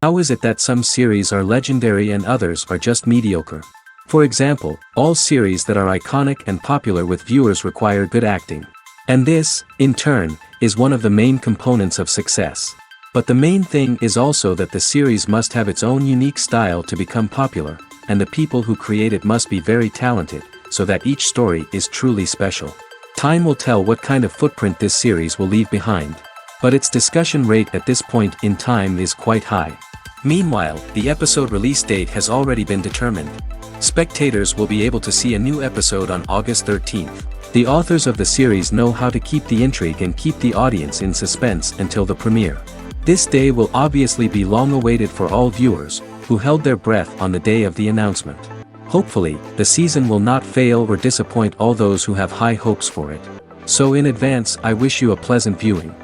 How is it that some series are legendary and others are just mediocre? For example, all series that are iconic and popular with viewers require good acting. And this, in turn, is one of the main components of success. But the main thing is also that the series must have its own unique style to become popular, and the people who create it must be very talented, so that each story is truly special. Time will tell what kind of footprint this series will leave behind. But its discussion rate at this point in time is quite high. Meanwhile, the episode release date has already been determined. Spectators will be able to see a new episode on August 13th. The authors of the series know how to keep the intrigue and keep the audience in suspense until the premiere. This day will obviously be long awaited for all viewers, who held their breath on the day of the announcement. Hopefully, the season will not fail or disappoint all those who have high hopes for it. So in advance, I wish you a pleasant viewing.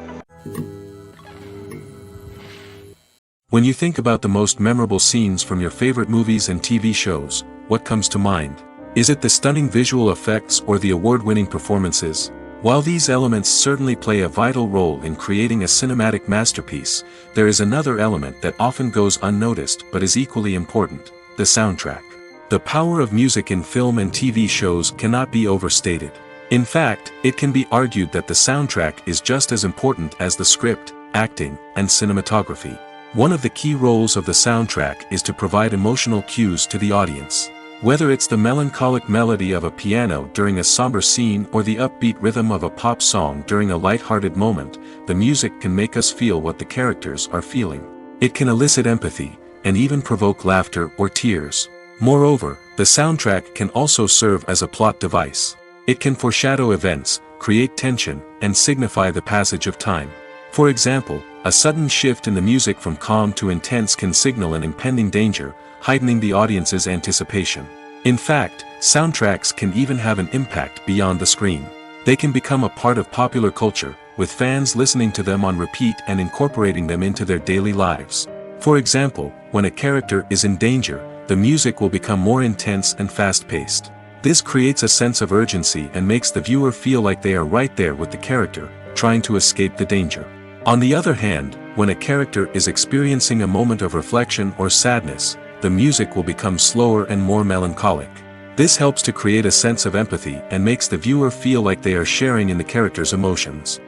When you think about the most memorable scenes from your favorite movies and TV shows, what comes to mind? Is it the stunning visual effects or the award-winning performances? While these elements certainly play a vital role in creating a cinematic masterpiece, there is another element that often goes unnoticed but is equally important: the soundtrack. The power of music in film and TV shows cannot be overstated. In fact, it can be argued that the soundtrack is just as important as the script, acting, and cinematography. One of the key roles of the soundtrack is to provide emotional cues to the audience. Whether it's the melancholic melody of a piano during a somber scene or the upbeat rhythm of a pop song during a light-hearted moment, the music can make us feel what the characters are feeling. It can elicit empathy, and even provoke laughter or tears. Moreover, the soundtrack can also serve as a plot device. It can foreshadow events, create tension, and signify the passage of time. For example, a sudden shift in the music from calm to intense can signal an impending danger, heightening the audience's anticipation. In fact, soundtracks can even have an impact beyond the screen. They can become a part of popular culture, with fans listening to them on repeat and incorporating them into their daily lives. For example, when a character is in danger, the music will become more intense and fast-paced. This creates a sense of urgency and makes the viewer feel like they are right there with the character, trying to escape the danger. On the other hand, when a character is experiencing a moment of reflection or sadness, the music will become slower and more melancholic. This helps to create a sense of empathy and makes the viewer feel like they are sharing in the character's emotions.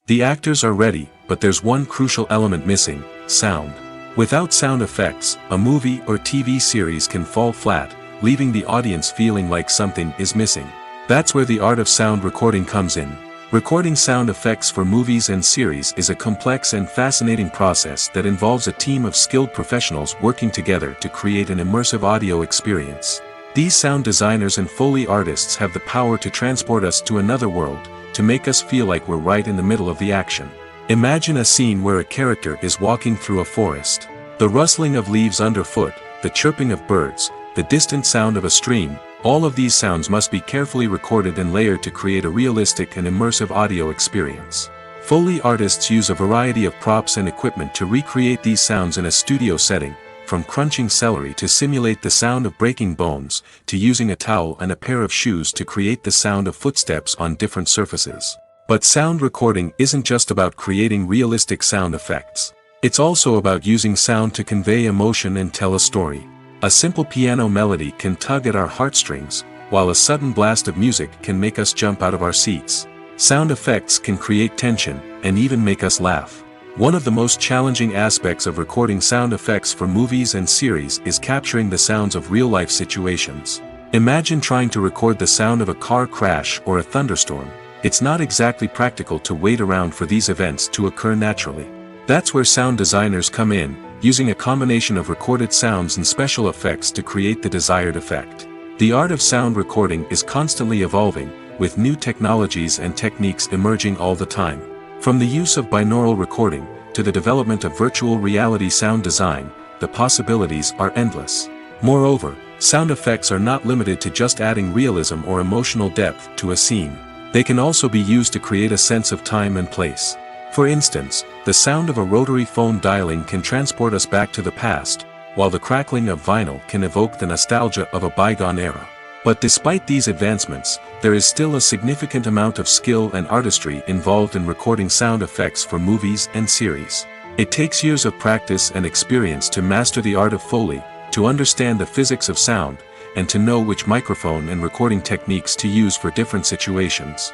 The actors are ready, but there's one crucial element missing: sound. Without sound effects, a movie or TV series can fall flat, leaving the audience feeling like something is missing. That's where the art of sound recording comes in. Recording sound effects for movies and series is a complex and fascinating process that involves a team of skilled professionals working together to create an immersive audio experience. These sound designers and Foley artists have the power to transport us to another world, to make us feel like we're right in the middle of the action. Imagine a scene where a character is walking through a forest. The rustling of leaves underfoot, the chirping of birds, the distant sound of a stream, all of these sounds must be carefully recorded and layered to create a realistic and immersive audio experience. Foley artists use a variety of props and equipment to recreate these sounds in a studio setting, from crunching celery to simulate the sound of breaking bones, to using a towel and a pair of shoes to create the sound of footsteps on different surfaces. But sound recording isn't just about creating realistic sound effects. It's also about using sound to convey emotion and tell a story. A simple piano melody can tug at our heartstrings, while a sudden blast of music can make us jump out of our seats. Sound effects can create tension, and even make us laugh. One of the most challenging aspects of recording sound effects for movies and series is capturing the sounds of real-life situations. Imagine trying to record the sound of a car crash or a thunderstorm. It's not exactly practical to wait around for these events to occur naturally. That's where sound designers come in, using a combination of recorded sounds and special effects to create the desired effect. The art of sound recording is constantly evolving, with new technologies and techniques emerging all the time. From the use of binaural recording, to the development of virtual reality sound design, the possibilities are endless. Moreover, sound effects are not limited to just adding realism or emotional depth to a scene. They can also be used to create a sense of time and place. For instance, the sound of a rotary phone dialing can transport us back to the past, while the crackling of vinyl can evoke the nostalgia of a bygone era. But despite these advancements, there is still a significant amount of skill and artistry involved in recording sound effects for movies and series. It takes years of practice and experience to master the art of Foley, to understand the physics of sound, and to know which microphone and recording techniques to use for different situations.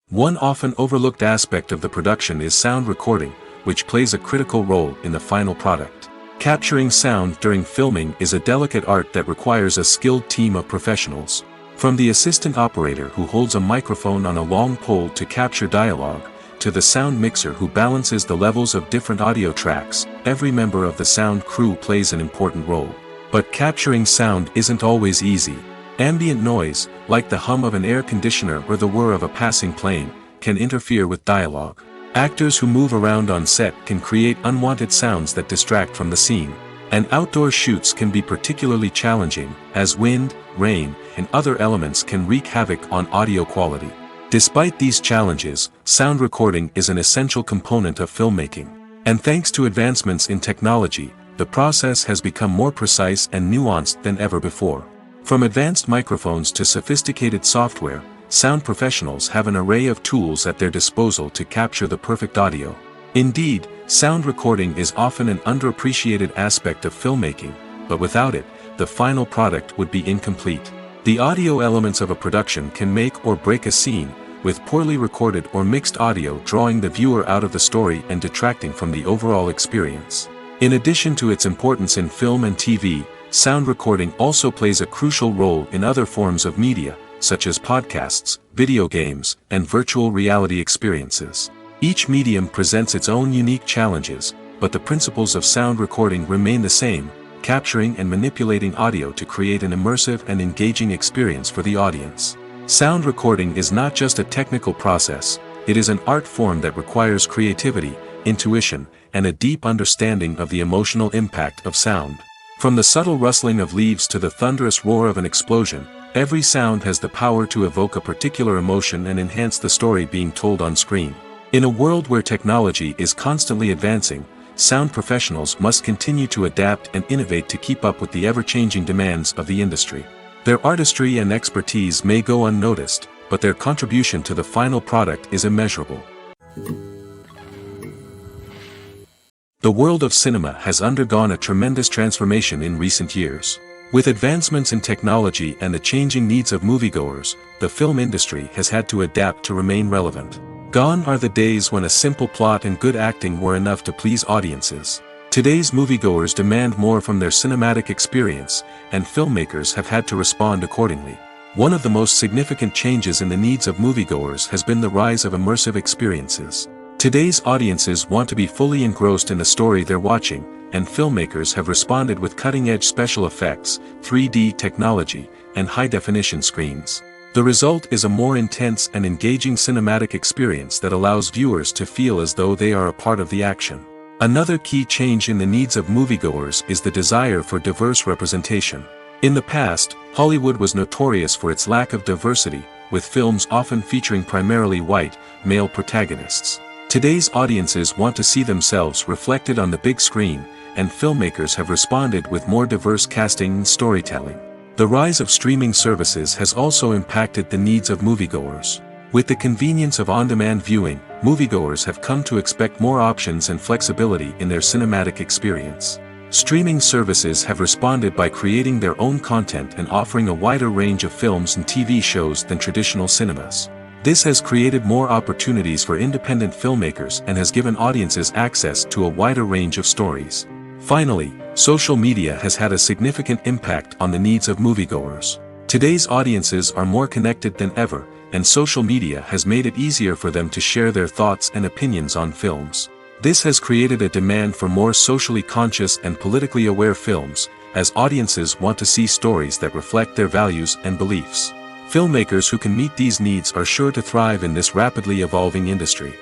One often overlooked aspect of the production is sound recording, which plays a critical role in the final product. Capturing sound during filming is a delicate art that requires a skilled team of professionals. From the assistant operator who holds a microphone on a long pole to capture dialogue, to the sound mixer who balances the levels of different audio tracks, every member of the sound crew plays an important role. But capturing sound isn't always easy. Ambient noise, like the hum of an air conditioner or the whir of a passing plane, can interfere with dialogue. Actors who move around on set can create unwanted sounds that distract from the scene. And outdoor shoots can be particularly challenging, as wind, rain, and other elements can wreak havoc on audio quality. Despite these challenges, sound recording is an essential component of filmmaking. And thanks to advancements in technology, the process has become more precise and nuanced than ever before. From advanced microphones to sophisticated software, sound professionals have an array of tools at their disposal to capture the perfect audio. Indeed, sound recording is often an underappreciated aspect of filmmaking, but without it, the final product would be incomplete. The audio elements of a production can make or break a scene, with poorly recorded or mixed audio drawing the viewer out of the story and detracting from the overall experience. In addition to its importance in film and TV, sound recording also plays a crucial role in other forms of media, such as podcasts, video games, and virtual reality experiences. Each medium presents its own unique challenges, but the principles of sound recording remain the same: capturing and manipulating audio to create an immersive and engaging experience for the audience. Sound recording is not just a technical process, it is an art form that requires creativity, intuition, and a deep understanding of the emotional impact of sound. From the subtle rustling of leaves to the thunderous roar of an explosion, every sound has the power to evoke a particular emotion and enhance the story being told on screen. In a world where technology is constantly advancing, sound professionals must continue to adapt and innovate to keep up with the ever-changing demands of the industry. Their artistry and expertise may go unnoticed, but their contribution to the final product is immeasurable. The world of cinema has undergone a tremendous transformation in recent years. With advancements in technology and the changing needs of moviegoers, the film industry has had to adapt to remain relevant. Gone are the days when a simple plot and good acting were enough to please audiences. Today's moviegoers demand more from their cinematic experience, and filmmakers have had to respond accordingly. One of the most significant changes in the needs of moviegoers has been the rise of immersive experiences. Today's audiences want to be fully engrossed in the story they're watching, and filmmakers have responded with cutting-edge special effects, 3D technology, and high-definition screens. The result is a more intense and engaging cinematic experience that allows viewers to feel as though they are a part of the action. Another key change in the needs of moviegoers is the desire for diverse representation. In the past, Hollywood was notorious for its lack of diversity, with films often featuring primarily white, male protagonists. Today's audiences want to see themselves reflected on the big screen, and filmmakers have responded with more diverse casting and storytelling. The rise of streaming services has also impacted the needs of moviegoers. With the convenience of on-demand viewing, moviegoers have come to expect more options and flexibility in their cinematic experience. Streaming services have responded by creating their own content and offering a wider range of films and TV shows than traditional cinemas. This has created more opportunities for independent filmmakers and has given audiences access to a wider range of stories. Finally, social media has had a significant impact on the needs of moviegoers. Today's audiences are more connected than ever, and social media has made it easier for them to share their thoughts and opinions on films. This has created a demand for more socially conscious and politically aware films, as audiences want to see stories that reflect their values and beliefs. Filmmakers who can meet these needs are sure to thrive in this rapidly evolving industry.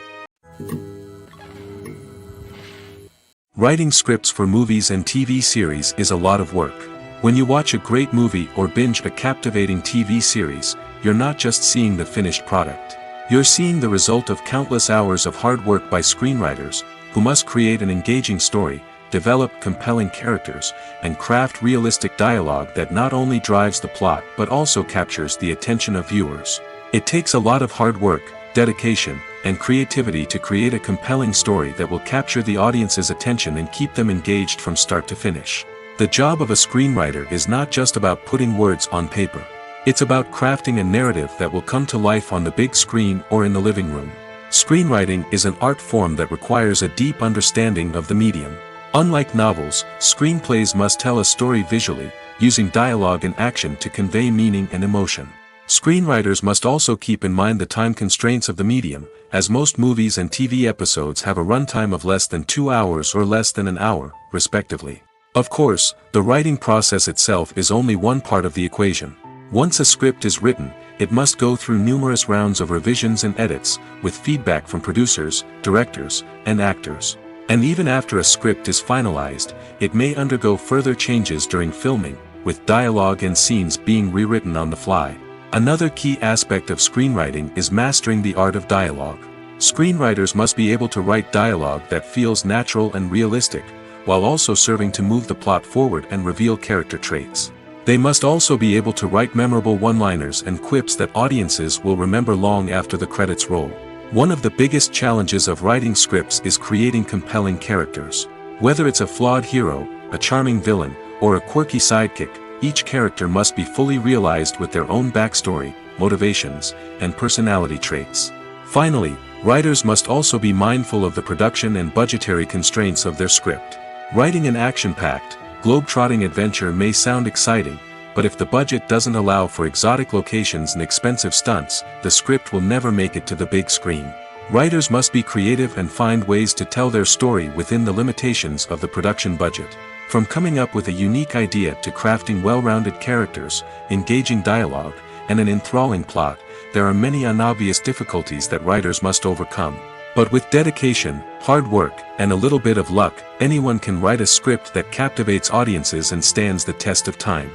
Writing scripts for movies and TV series is a lot of work. When you watch a great movie or binge a captivating TV series, you're not just seeing the finished product. You're seeing the result of countless hours of hard work by screenwriters, who must create an engaging story, develop compelling characters, and craft realistic dialogue that not only drives the plot but also captures the attention of viewers. It takes a lot of hard work, dedication, and creativity to create a compelling story that will capture the audience's attention and keep them engaged from start to finish. The job of a screenwriter is not just about putting words on paper. It's about crafting a narrative that will come to life on the big screen or in the living room. Screenwriting is an art form that requires a deep understanding of the medium. Unlike novels, screenplays must tell a story visually, using dialogue and action to convey meaning and emotion. Screenwriters must also keep in mind the time constraints of the medium, as most movies and TV episodes have a runtime of less than 2 hours or less than an hour, respectively. Of course, the writing process itself is only one part of the equation. Once a script is written, it must go through numerous rounds of revisions and edits, with feedback from producers, directors, and actors. And even after a script is finalized, it may undergo further changes during filming, with dialogue and scenes being rewritten on the fly. Another key aspect of screenwriting is mastering the art of dialogue. Screenwriters must be able to write dialogue that feels natural and realistic, while also serving to move the plot forward and reveal character traits. They must also be able to write memorable one-liners and quips that audiences will remember long after the credits roll. One of the biggest challenges of writing scripts is creating compelling characters. Whether it's a flawed hero, a charming villain, or a quirky sidekick, each character must be fully realized with their own backstory, motivations, and personality traits. Finally, writers must also be mindful of the production and budgetary constraints of their script. Writing an action-packed, globe-trotting adventure may sound exciting, but if the budget doesn't allow for exotic locations and expensive stunts, the script will never make it to the big screen. Writers must be creative and find ways to tell their story within the limitations of the production budget. From coming up with a unique idea to crafting well-rounded characters, engaging dialogue, and an enthralling plot, there are many unobvious difficulties that writers must overcome. But with dedication, hard work, and a little bit of luck, anyone can write a script that captivates audiences and stands the test of time.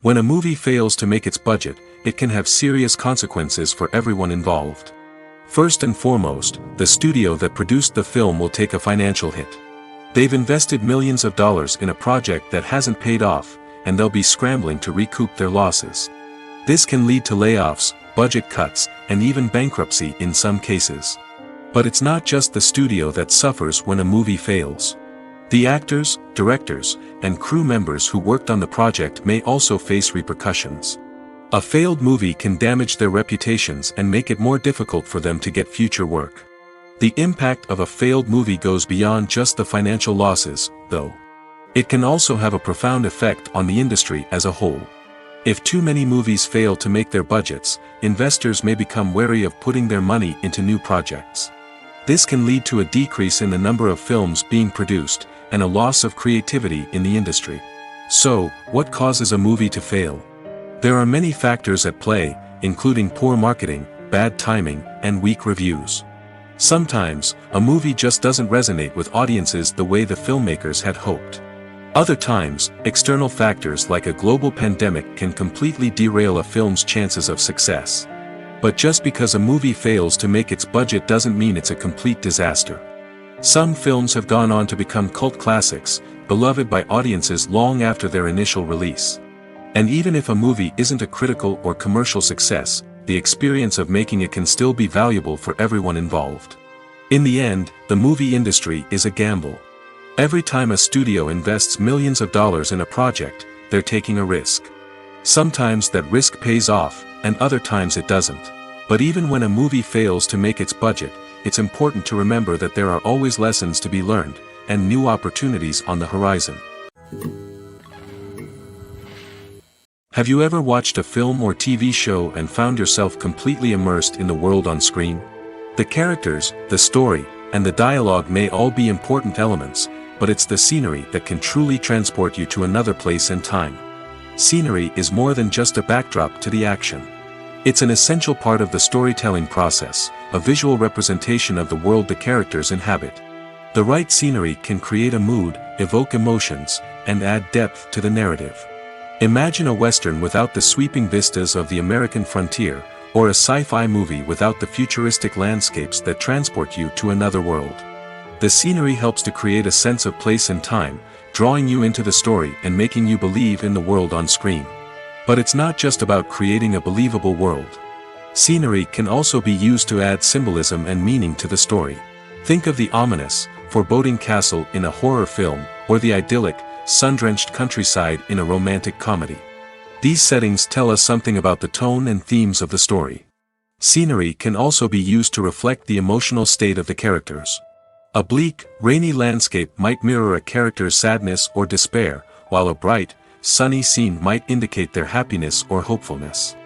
When a movie fails to make its budget, it can have serious consequences for everyone involved. First and foremost, the studio that produced the film will take a financial hit. They've invested millions of dollars in a project that hasn't paid off, and they'll be scrambling to recoup their losses. This can lead to layoffs, budget cuts, and even bankruptcy in some cases. But it's not just the studio that suffers when a movie fails. The actors, directors, and crew members who worked on the project may also face repercussions. A failed movie can damage their reputations and make it more difficult for them to get future work. The impact of a failed movie goes beyond just the financial losses, though. It can also have a profound effect on the industry as a whole. If too many movies fail to make their budgets, investors may become wary of putting their money into new projects. This can lead to a decrease in the number of films being produced, and a loss of creativity in the industry. So, what causes a movie to fail? There are many factors at play, including poor marketing, bad timing, and weak reviews. Sometimes, a movie just doesn't resonate with audiences the way the filmmakers had hoped. Other times, external factors like a global pandemic can completely derail a film's chances of success. But just because a movie fails to make its budget doesn't mean it's a complete disaster. Some films have gone on to become cult classics, beloved by audiences long after their initial release. And even if a movie isn't a critical or commercial success, the experience of making it can still be valuable for everyone involved. In the end, the movie industry is a gamble. Every time a studio invests millions of dollars in a project, they're taking a risk. Sometimes that risk pays off, and other times it doesn't. But even when a movie fails to make its budget, it's important to remember that there are always lessons to be learned, and new opportunities on the horizon. Have you ever watched a film or TV show and found yourself completely immersed in the world on screen? The characters, the story, and the dialogue may all be important elements, but it's the scenery that can truly transport you to another place and time. Scenery is more than just a backdrop to the action. It's an essential part of the storytelling process, a visual representation of the world the characters inhabit. The right scenery can create a mood, evoke emotions, and add depth to the narrative. Imagine a western without the sweeping vistas of the American frontier, or a sci-fi movie without the futuristic landscapes that transport you to another world. The scenery helps to create a sense of place and time, drawing you into the story and making you believe in the world on screen. But it's not just about creating a believable world. Scenery can also be used to add symbolism and meaning to the story. Think of the ominous, foreboding castle in a horror film, or the idyllic, sun-drenched countryside in a romantic comedy. These settings tell us something about the tone and themes of the story. Scenery can also be used to reflect the emotional state of the characters. A bleak, rainy landscape might mirror a character's sadness or despair, while a bright, sunny scene might indicate their happiness or hopefulness.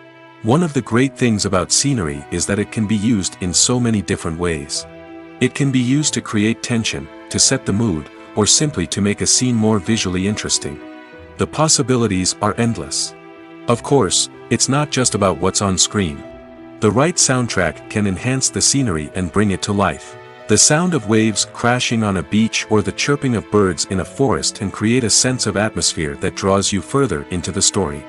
One of the great things about scenery is that it can be used in so many different ways. It can be used to create tension, to set the mood, or simply to make a scene more visually interesting. The possibilities are endless. Of course, it's not just about what's on screen. The right soundtrack can enhance the scenery and bring it to life. The sound of waves crashing on a beach or the chirping of birds in a forest can create a sense of atmosphere that draws you further into the story.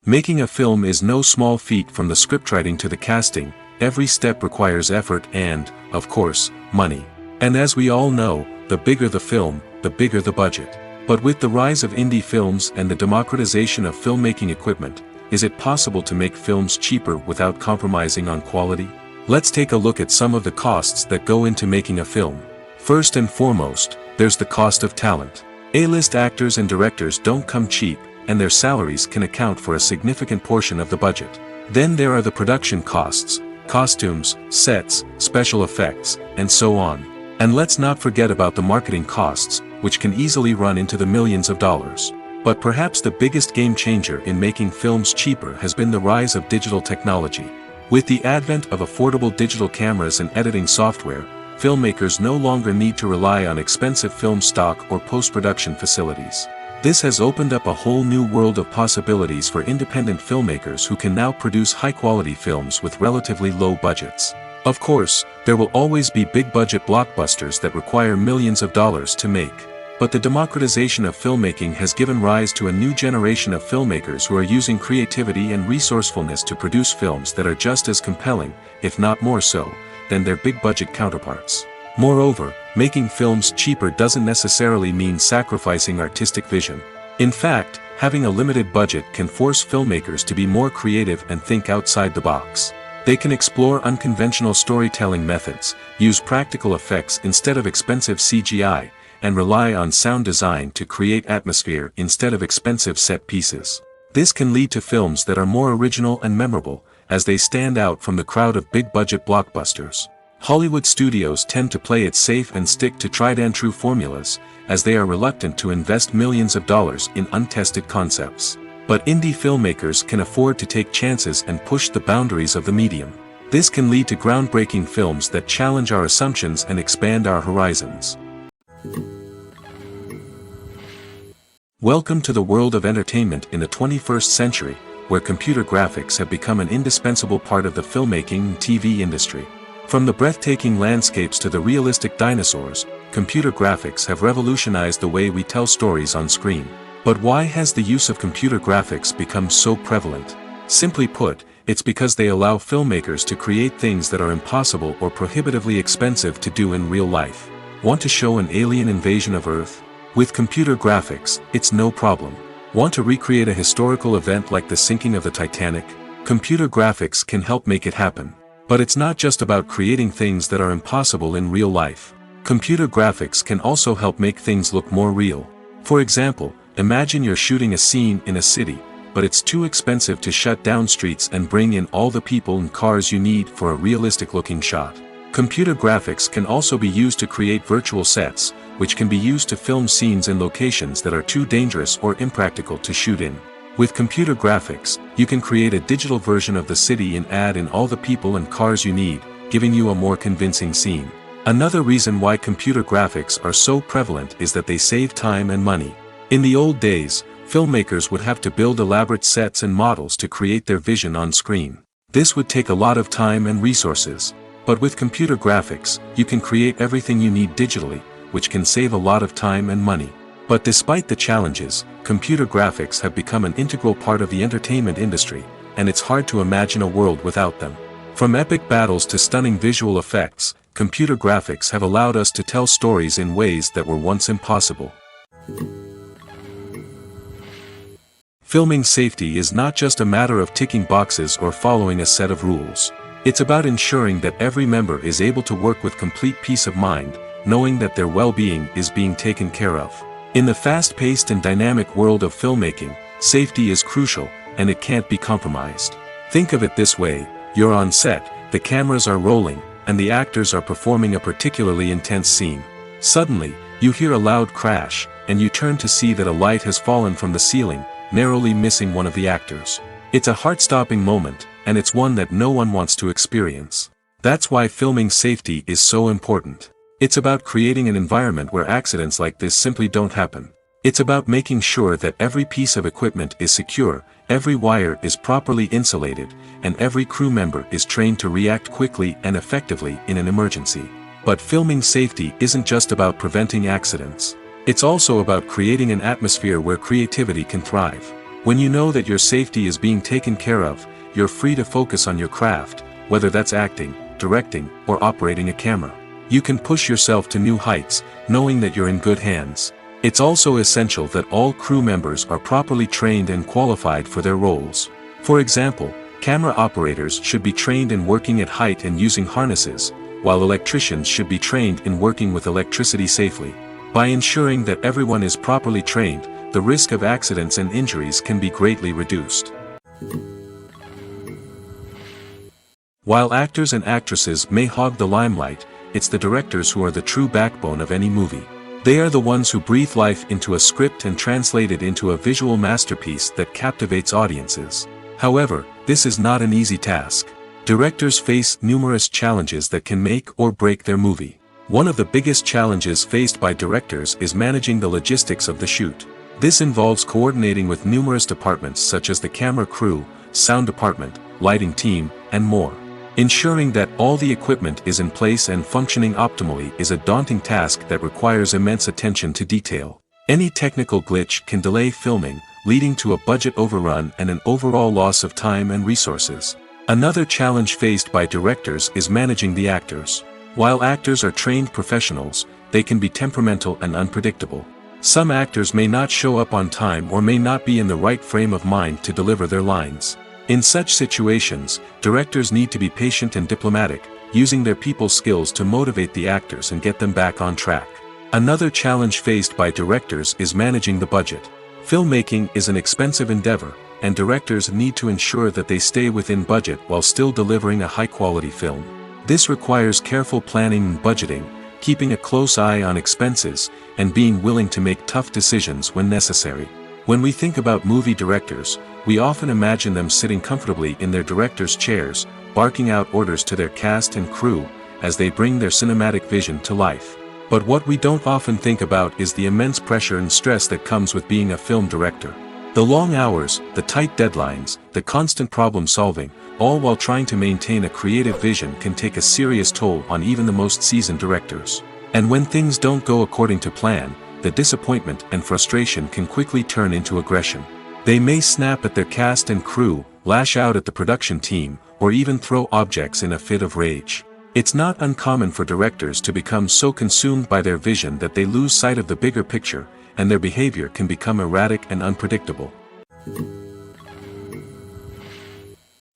Making a film is no small feat. From the scriptwriting to the casting, every step requires effort and, of course, money. And as we all know, the bigger the film, the bigger the budget. But with the rise of indie films and the democratization of filmmaking equipment, is it possible to make films cheaper without compromising on quality? Let's take a look at some of the costs that go into making a film. First and foremost, there's the cost of talent. A-list actors and directors don't come cheap, and their salaries can account for a significant portion of the budget. Then there are the production costs, costumes, sets, special effects, and so on. And let's not forget about the marketing costs, which can easily run into the millions of dollars. But perhaps the biggest game changer in making films cheaper has been the rise of digital technology. With the advent of affordable digital cameras and editing software, filmmakers no longer need to rely on expensive film stock or post-production facilities. This has opened up a whole new world of possibilities for independent filmmakers who can now produce high-quality films with relatively low budgets. Of course, there will always be big-budget blockbusters that require millions of dollars to make. But the democratization of filmmaking has given rise to a new generation of filmmakers who are using creativity and resourcefulness to produce films that are just as compelling, if not more so, than their big-budget counterparts. Moreover, making films cheaper doesn't necessarily mean sacrificing artistic vision. In fact, having a limited budget can force filmmakers to be more creative and think outside the box. They can explore unconventional storytelling methods, use practical effects instead of expensive CGI, and rely on sound design to create atmosphere instead of expensive set pieces. This can lead to films that are more original and memorable, as they stand out from the crowd of big-budget blockbusters. Hollywood studios tend to play it safe and stick to tried-and-true formulas, as they are reluctant to invest millions of dollars in untested concepts. But indie filmmakers can afford to take chances and push the boundaries of the medium. This can lead to groundbreaking films that challenge our assumptions and expand our horizons. Welcome to the world of entertainment in the 21st century, where computer graphics have become an indispensable part of the filmmaking and TV industry. From the breathtaking landscapes to the realistic dinosaurs, computer graphics have revolutionized the way we tell stories on screen. But why has the use of computer graphics become so prevalent? Simply put, it's because they allow filmmakers to create things that are impossible or prohibitively expensive to do in real life. Want to show an alien invasion of Earth? With computer graphics, it's no problem. Want to recreate a historical event like the sinking of the Titanic? Computer graphics can help make it happen. But it's not just about creating things that are impossible in real life. Computer graphics can also help make things look more real. For example, imagine you're shooting a scene in a city, but it's too expensive to shut down streets and bring in all the people and cars you need for a realistic-looking shot. Computer graphics can also be used to create virtual sets, which can be used to film scenes in locations that are too dangerous or impractical to shoot in. With computer graphics, you can create a digital version of the city and add in all the people and cars you need, giving you a more convincing scene. Another reason why computer graphics are so prevalent is that they save time and money. In the old days, filmmakers would have to build elaborate sets and models to create their vision on screen. This would take a lot of time and resources. But with computer graphics, you can create everything you need digitally, which can save a lot of time and money. But despite the challenges, computer graphics have become an integral part of the entertainment industry, and it's hard to imagine a world without them. From epic battles to stunning visual effects, computer graphics have allowed us to tell stories in ways that were once impossible. Filming safety is not just a matter of ticking boxes or following a set of rules. It's about ensuring that every member is able to work with complete peace of mind, knowing that their well-being is being taken care of. In the fast-paced and dynamic world of filmmaking, safety is crucial, and it can't be compromised. Think of it this way: you're on set, the cameras are rolling, and the actors are performing a particularly intense scene. Suddenly, you hear a loud crash, and you turn to see that a light has fallen from the ceiling, narrowly missing one of the actors. It's a heart-stopping moment, and it's one that no one wants to experience. That's why filming safety is so important. It's about creating an environment where accidents like this simply don't happen. It's about making sure that every piece of equipment is secure, every wire is properly insulated, and every crew member is trained to react quickly and effectively in an emergency. But filming safety isn't just about preventing accidents. It's also about creating an atmosphere where creativity can thrive. When you know that your safety is being taken care of, you're free to focus on your craft, whether that's acting, directing, or operating a camera. You can push yourself to new heights, knowing that you're in good hands. It's also essential that all crew members are properly trained and qualified for their roles. For example, camera operators should be trained in working at height and using harnesses, while electricians should be trained in working with electricity safely. By ensuring that everyone is properly trained, the risk of accidents and injuries can be greatly reduced. While actors and actresses may hog the limelight, it's the directors who are the true backbone of any movie. They are the ones who breathe life into a script and translate it into a visual masterpiece that captivates audiences. However, this is not an easy task. Directors face numerous challenges that can make or break their movie. One of the biggest challenges faced by directors is managing the logistics of the shoot. This involves coordinating with numerous departments such as the camera crew, sound department, lighting team, and more. Ensuring that all the equipment is in place and functioning optimally is a daunting task that requires immense attention to detail. Any technical glitch can delay filming, leading to a budget overrun and an overall loss of time and resources. Another challenge faced by directors is managing the actors. While actors are trained professionals, they can be temperamental and unpredictable. Some actors may not show up on time or may not be in the right frame of mind to deliver their lines. In such situations, directors need to be patient and diplomatic, using their people skills to motivate the actors and get them back on track. Another challenge faced by directors is managing the budget. Filmmaking is an expensive endeavor, and directors need to ensure that they stay within budget while still delivering a high-quality film. This requires careful planning and budgeting, keeping a close eye on expenses, and being willing to make tough decisions when necessary. When we think about movie directors, we often imagine them sitting comfortably in their director's chairs, barking out orders to their cast and crew, as they bring their cinematic vision to life. But what we don't often think about is the immense pressure and stress that comes with being a film director. The long hours, the tight deadlines, the constant problem solving, all while trying to maintain a creative vision can take a serious toll on even the most seasoned directors. And when things don't go according to plan, the disappointment and frustration can quickly turn into aggression. They may snap at their cast and crew, lash out at the production team, or even throw objects in a fit of rage. It's not uncommon for directors to become so consumed by their vision that they lose sight of the bigger picture, and their behavior can become erratic and unpredictable.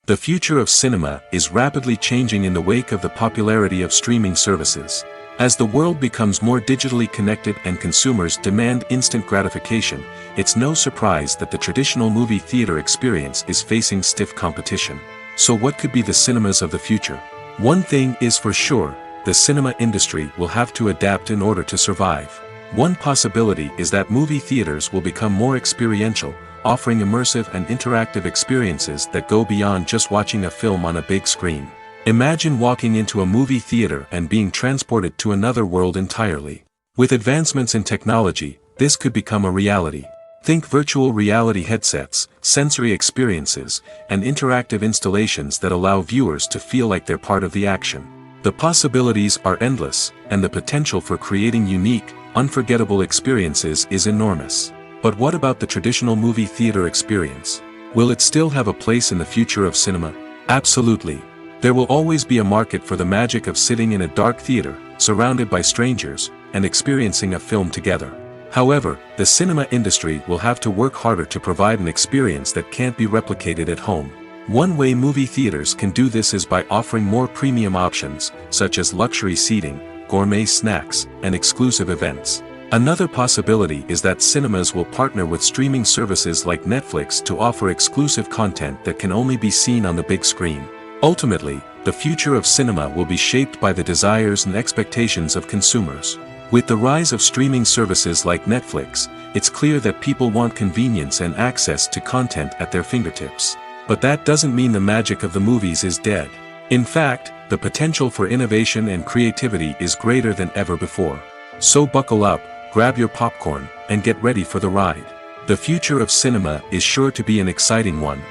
The future of cinema is rapidly changing in the wake of the popularity of streaming services. As the world becomes more digitally connected and consumers demand instant gratification, it's no surprise that the traditional movie theater experience is facing stiff competition. So what could be the cinemas of the future? One thing is for sure, the cinema industry will have to adapt in order to survive. One possibility is that movie theaters will become more experiential, offering immersive and interactive experiences that go beyond just watching a film on a big screen. Imagine walking into a movie theater and being transported to another world entirely. With advancements in technology, this could become a reality. Think virtual reality headsets, sensory experiences, and interactive installations that allow viewers to feel like they're part of the action. The possibilities are endless, and the potential for creating unique, unforgettable experiences is enormous. But what about the traditional movie theater experience? Will it still have a place in the future of cinema? Absolutely. There will always be a market for the magic of sitting in a dark theater, surrounded by strangers, and experiencing a film together. However, the cinema industry will have to work harder to provide an experience that can't be replicated at home. One way movie theaters can do this is by offering more premium options, such as luxury seating, gourmet snacks, and exclusive events. Another possibility is that cinemas will partner with streaming services like Netflix to offer exclusive content that can only be seen on the big screen. Ultimately, the future of cinema will be shaped by the desires and expectations of consumers. With the rise of streaming services like Netflix, it's clear that people want convenience and access to content at their fingertips. But that doesn't mean the magic of the movies is dead. In fact, the potential for innovation and creativity is greater than ever before. So buckle up, grab your popcorn, and get ready for the ride. The future of cinema is sure to be an exciting one.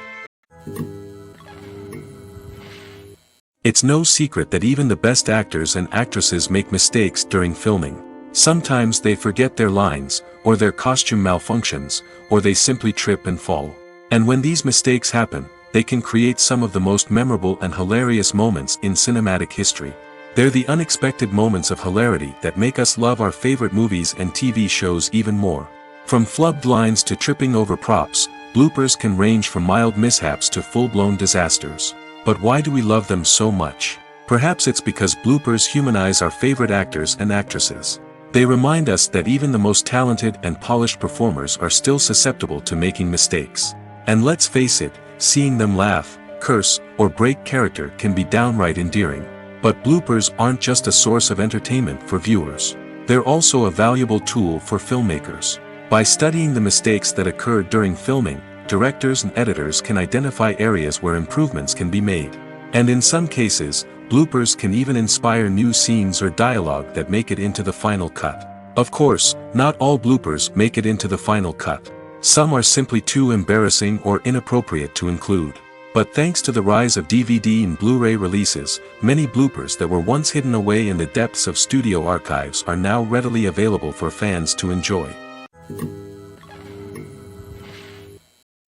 It's no secret that even the best actors and actresses make mistakes during filming. Sometimes they forget their lines, or their costume malfunctions, or they simply trip and fall. And when these mistakes happen, they can create some of the most memorable and hilarious moments in cinematic history. They're the unexpected moments of hilarity that make us love our favorite movies and TV shows even more. From flubbed lines to tripping over props, bloopers can range from mild mishaps to full-blown disasters. But why do we love them so much? Perhaps it's because bloopers humanize our favorite actors and actresses. They remind us that even the most talented and polished performers are still susceptible to making mistakes. And let's face it, seeing them laugh, curse, or break character can be downright endearing. But bloopers aren't just a source of entertainment for viewers. They're also a valuable tool for filmmakers. By studying the mistakes that occurred during filming, directors and editors can identify areas where improvements can be made. And in some cases, bloopers can even inspire new scenes or dialogue that make it into the final cut. Of course, not all bloopers make it into the final cut. Some are simply too embarrassing or inappropriate to include. But thanks to the rise of DVD and Blu-ray releases, many bloopers that were once hidden away in the depths of studio archives are now readily available for fans to enjoy.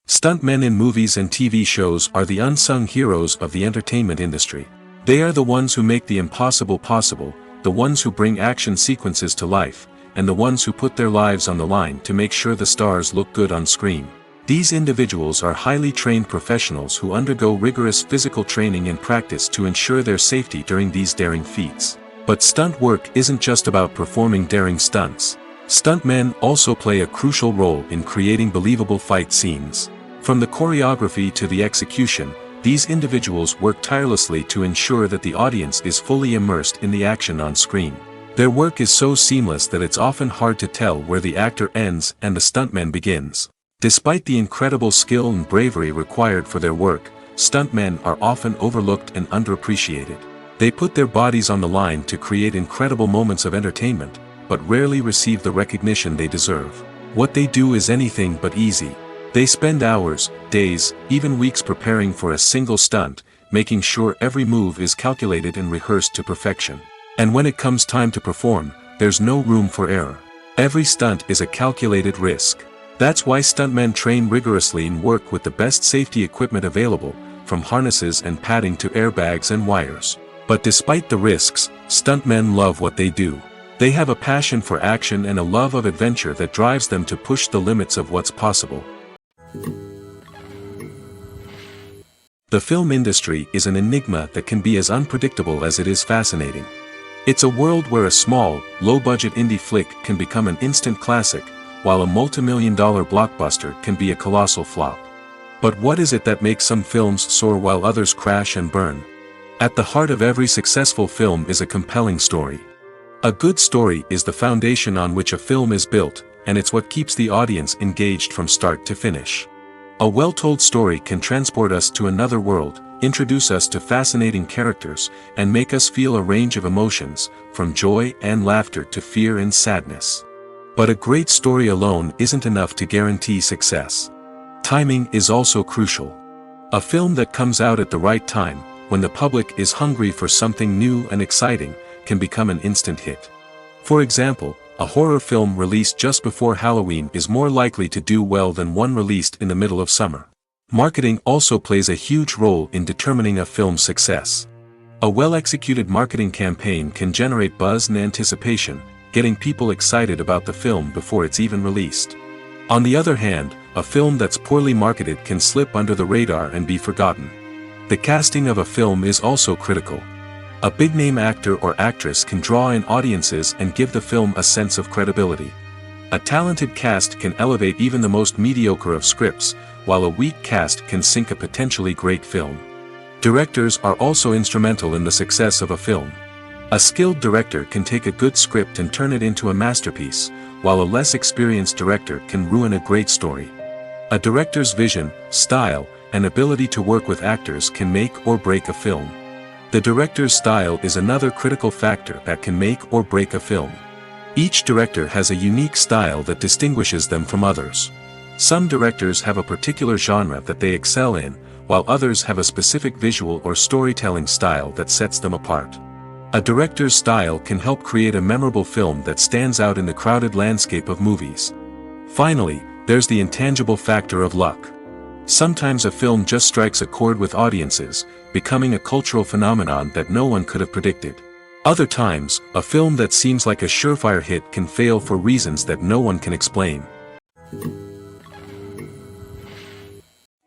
Stuntmen in movies and TV shows are the unsung heroes of the entertainment industry. They are the ones who make the impossible possible, the ones who bring action sequences to life, and the ones who put their lives on the line to make sure the stars look good on screen. These individuals are highly trained professionals who undergo rigorous physical training and practice to ensure their safety during these daring feats. But stunt work isn't just about performing daring stunts. Stuntmen also play a crucial role in creating believable fight scenes. From the choreography to the execution, these individuals work tirelessly to ensure that the audience is fully immersed in the action on screen. Their work is so seamless that it's often hard to tell where the actor ends and the stuntman begins. Despite the incredible skill and bravery required for their work, stuntmen are often overlooked and underappreciated. They put their bodies on the line to create incredible moments of entertainment, but rarely receive the recognition they deserve. What they do is anything but easy. They spend hours, days, even weeks preparing for a single stunt, making sure every move is calculated and rehearsed to perfection. And when it comes time to perform, there's no room for error. Every stunt is a calculated risk. That's why stuntmen train rigorously and work with the best safety equipment available, from harnesses and padding to airbags and wires. But despite the risks, stuntmen love what they do. They have a passion for action and a love of adventure that drives them to push the limits of what's possible. The film industry is an enigma that can be as unpredictable as it is fascinating. It's a world where a small, low-budget indie flick can become an instant classic, while a multi-million-dollar blockbuster can be a colossal flop. But what is it that makes some films soar while others crash and burn? At the heart of every successful film is a compelling story. A good story is the foundation on which a film is built, and it's what keeps the audience engaged from start to finish. A well-told story can transport us to another world, introduce us to fascinating characters, and make us feel a range of emotions, from joy and laughter to fear and sadness. But a great story alone isn't enough to guarantee success. Timing is also crucial. A film that comes out at the right time, when the public is hungry for something new and exciting, can become an instant hit. For example, A horror film released just before Halloween is more likely to do well than one released in the middle of summer. Marketing also plays a huge role in determining a film's success. A well-executed marketing campaign can generate buzz and anticipation, getting people excited about the film before it's even released. On the other hand, a film that's poorly marketed can slip under the radar and be forgotten. The casting of a film is also critical. A big-name actor or actress can draw in audiences and give the film a sense of credibility. A talented cast can elevate even the most mediocre of scripts, while a weak cast can sink a potentially great film. Directors are also instrumental in the success of a film. A skilled director can take a good script and turn it into a masterpiece, while a less experienced director can ruin a great story. A director's vision, style, and ability to work with actors can make or break a film. The director's style is another critical factor that can make or break a film. Each director has a unique style that distinguishes them from others. Some directors have a particular genre that they excel in, while others have a specific visual or storytelling style that sets them apart. A director's style can help create a memorable film that stands out in the crowded landscape of movies. Finally, there's the intangible factor of luck. Sometimes a film just strikes a chord with audiences, becoming a cultural phenomenon that no one could have predicted. Other times, a film that seems like a surefire hit can fail for reasons that no one can explain.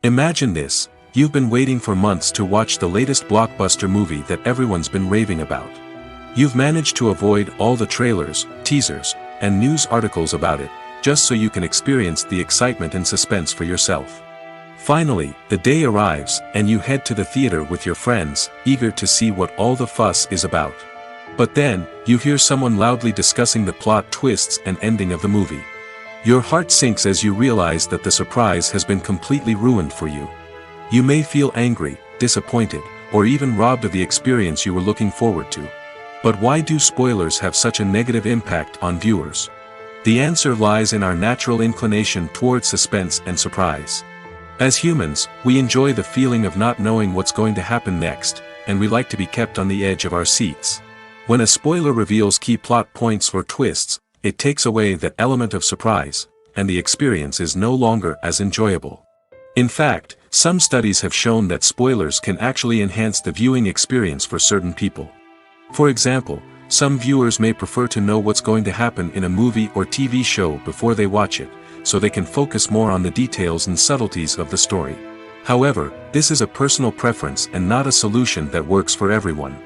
Imagine this: you've been waiting for months to watch the latest blockbuster movie that everyone's been raving about. You've managed to avoid all the trailers, teasers, and news articles about it, just so you can experience the excitement and suspense for yourself. Finally, the day arrives, and you head to the theater with your friends, eager to see what all the fuss is about. But then, you hear someone loudly discussing the plot twists and ending of the movie. Your heart sinks as you realize that the surprise has been completely ruined for you. You may feel angry, disappointed, or even robbed of the experience you were looking forward to. But why do spoilers have such a negative impact on viewers? The answer lies in our natural inclination toward suspense and surprise. As humans, we enjoy the feeling of not knowing what's going to happen next, and we like to be kept on the edge of our seats. When a spoiler reveals key plot points or twists, it takes away that element of surprise, and the experience is no longer as enjoyable. In fact, some studies have shown that spoilers can actually enhance the viewing experience for certain people. For example, some viewers may prefer to know what's going to happen in a movie or TV show before they watch it, so they can focus more on the details and subtleties of the story. However, this is a personal preference and not a solution that works for everyone.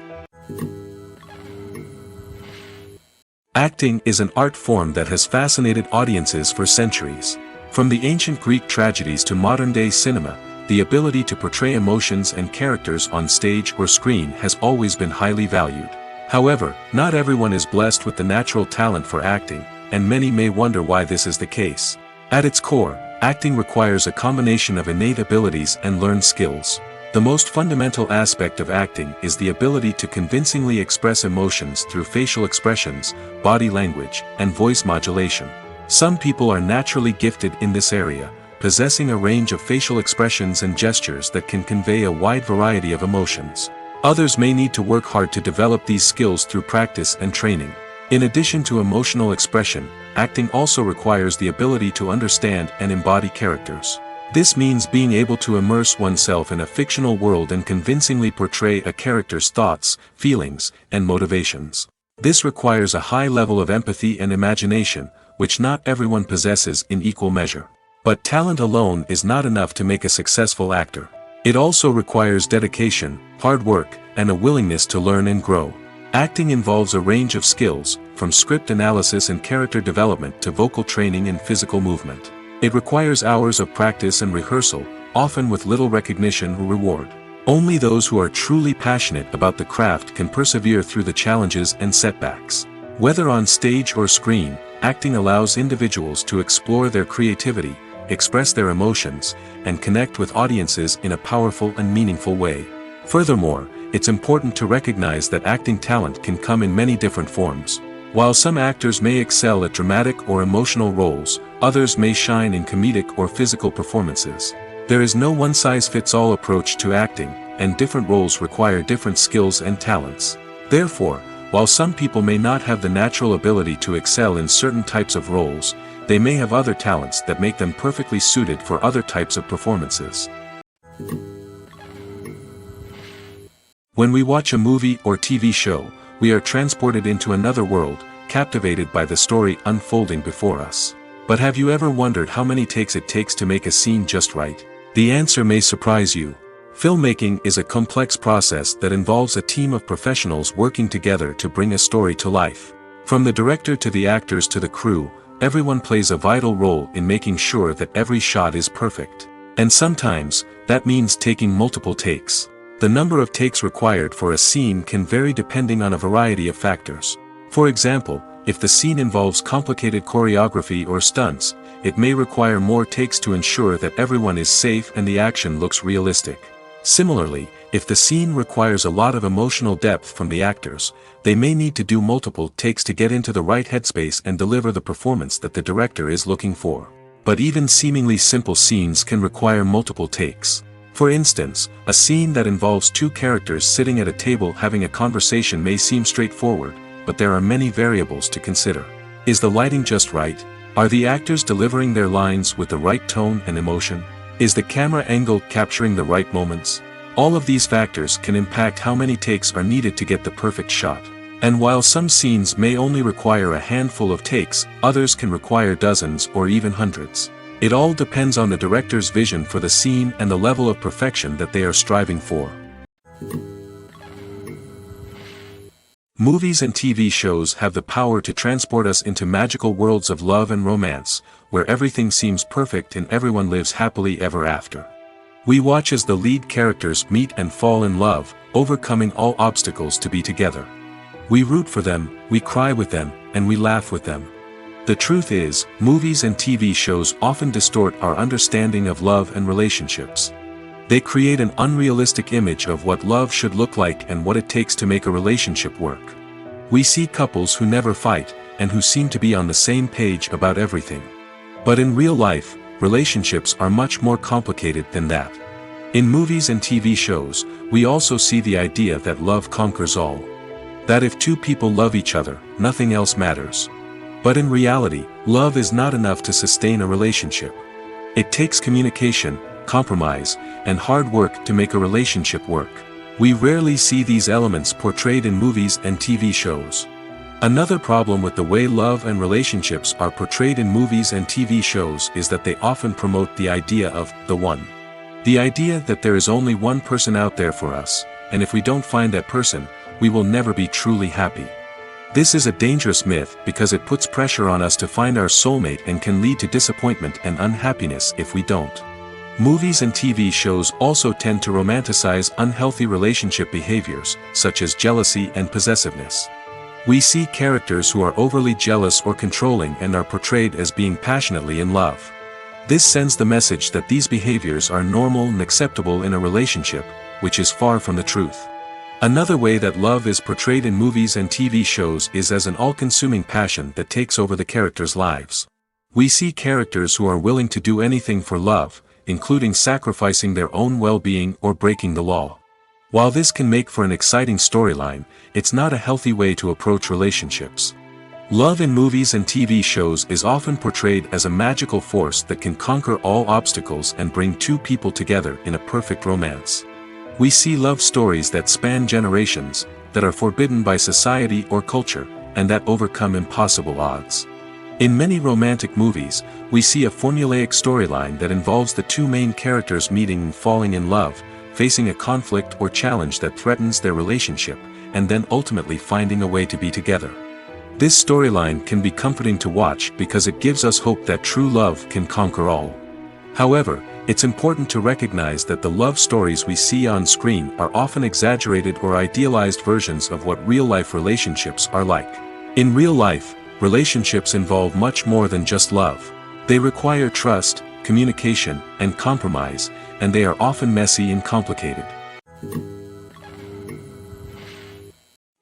Acting is an art form that has fascinated audiences for centuries. From the ancient Greek tragedies to modern-day cinema, the ability to portray emotions and characters on stage or screen has always been highly valued. However, not everyone is blessed with the natural talent for acting, and many may wonder why this is the case. At its core, acting requires a combination of innate abilities and learned skills. The most fundamental aspect of acting is the ability to convincingly express emotions through facial expressions, body language, and voice modulation. Some people are naturally gifted in this area, possessing a range of facial expressions and gestures that can convey a wide variety of emotions. Others may need to work hard to develop these skills through practice and training. In addition to emotional expression, acting also requires the ability to understand and embody characters. This means being able to immerse oneself in a fictional world and convincingly portray a character's thoughts, feelings, and motivations. This requires a high level of empathy and imagination, which not everyone possesses in equal measure. But talent alone is not enough to make a successful actor. It also requires dedication, hard work, and a willingness to learn and grow. Acting involves a range of skills, from script analysis and character development to vocal training and physical movement. It requires hours of practice and rehearsal, often with little recognition or reward. Only those who are truly passionate about the craft can persevere through the challenges and setbacks. Whether on stage or screen, acting allows individuals to explore their creativity, express their emotions, and connect with audiences in a powerful and meaningful way. Furthermore, it's important to recognize that acting talent can come in many different forms. While some actors may excel at dramatic or emotional roles, others may shine in comedic or physical performances. There is no one-size-fits-all approach to acting, and different roles require different skills and talents. Therefore, While some people may not have the natural ability to excel in certain types of roles, they may have other talents that make them perfectly suited for other types of performances. When we watch a movie or TV show, we are transported into another world, captivated by the story unfolding before us. But have you ever wondered how many takes it takes to make a scene just right? The answer may surprise you. Filmmaking is a complex process that involves a team of professionals working together to bring a story to life. From the director to the actors to the crew, everyone plays a vital role in making sure that every shot is perfect. And sometimes, that means taking multiple takes. The number of takes required for a scene can vary depending on a variety of factors. For example, if the scene involves complicated choreography or stunts, it may require more takes to ensure that everyone is safe and the action looks realistic. Similarly, if the scene requires a lot of emotional depth from the actors, they may need to do multiple takes to get into the right headspace and deliver the performance that the director is looking for. But even seemingly simple scenes can require multiple takes. For instance, a scene that involves two characters sitting at a table having a conversation may seem straightforward, but there are many variables to consider. Is the lighting just right? Are the actors delivering their lines with the right tone and emotion? Is the camera angle capturing the right moments? All of these factors can impact how many takes are needed to get the perfect shot. And while some scenes may only require a handful of takes, others can require dozens or even hundreds. It all depends on the director's vision for the scene and the level of perfection that they are striving for. Movies and TV shows have the power to transport us into magical worlds of love and romance, where everything seems perfect and everyone lives happily ever after. We watch as the lead characters meet and fall in love, overcoming all obstacles to be together. We root for them, we cry with them, and we laugh with them. The truth is, movies and TV shows often distort our understanding of love and relationships. They create an unrealistic image of what love should look like and what it takes to make a relationship work. We see couples who never fight, and who seem to be on the same page about everything. But in real life, relationships are much more complicated than that. In movies and TV shows, we also see the idea that love conquers all. That if two people love each other, nothing else matters. But in reality, love is not enough to sustain a relationship. It takes communication, compromise, and hard work to make a relationship work. We rarely see these elements portrayed in movies and TV shows. Another problem with the way love and relationships are portrayed in movies and TV shows is that they often promote the idea of the one. The idea that there is only one person out there for us, and if we don't find that person, we will never be truly happy. This is a dangerous myth because it puts pressure on us to find our soulmate and can lead to disappointment and unhappiness if we don't. Movies and TV shows also tend to romanticize unhealthy relationship behaviors, such as jealousy and possessiveness. We see characters who are overly jealous or controlling and are portrayed as being passionately in love. This sends the message that these behaviors are normal and acceptable in a relationship, which is far from the truth. Another way that love is portrayed in movies and TV shows is as an all-consuming passion that takes over the characters' lives. We see characters who are willing to do anything for love, including sacrificing their own well-being or breaking the law. While this can make for an exciting storyline, it's not a healthy way to approach relationships. Love in movies and TV shows is often portrayed as a magical force that can conquer all obstacles and bring two people together in a perfect romance. We see love stories that span generations, that are forbidden by society or culture, and that overcome impossible odds. In many romantic movies, we see a formulaic storyline that involves the two main characters meeting and falling in love, facing a conflict or challenge that threatens their relationship, and then ultimately finding a way to be together. This storyline can be comforting to watch because it gives us hope that true love can conquer all. However, it's important to recognize that the love stories we see on screen are often exaggerated or idealized versions of what real-life relationships are like. In real life, relationships involve much more than just love. They require trust, communication, and compromise, and they are often messy and complicated.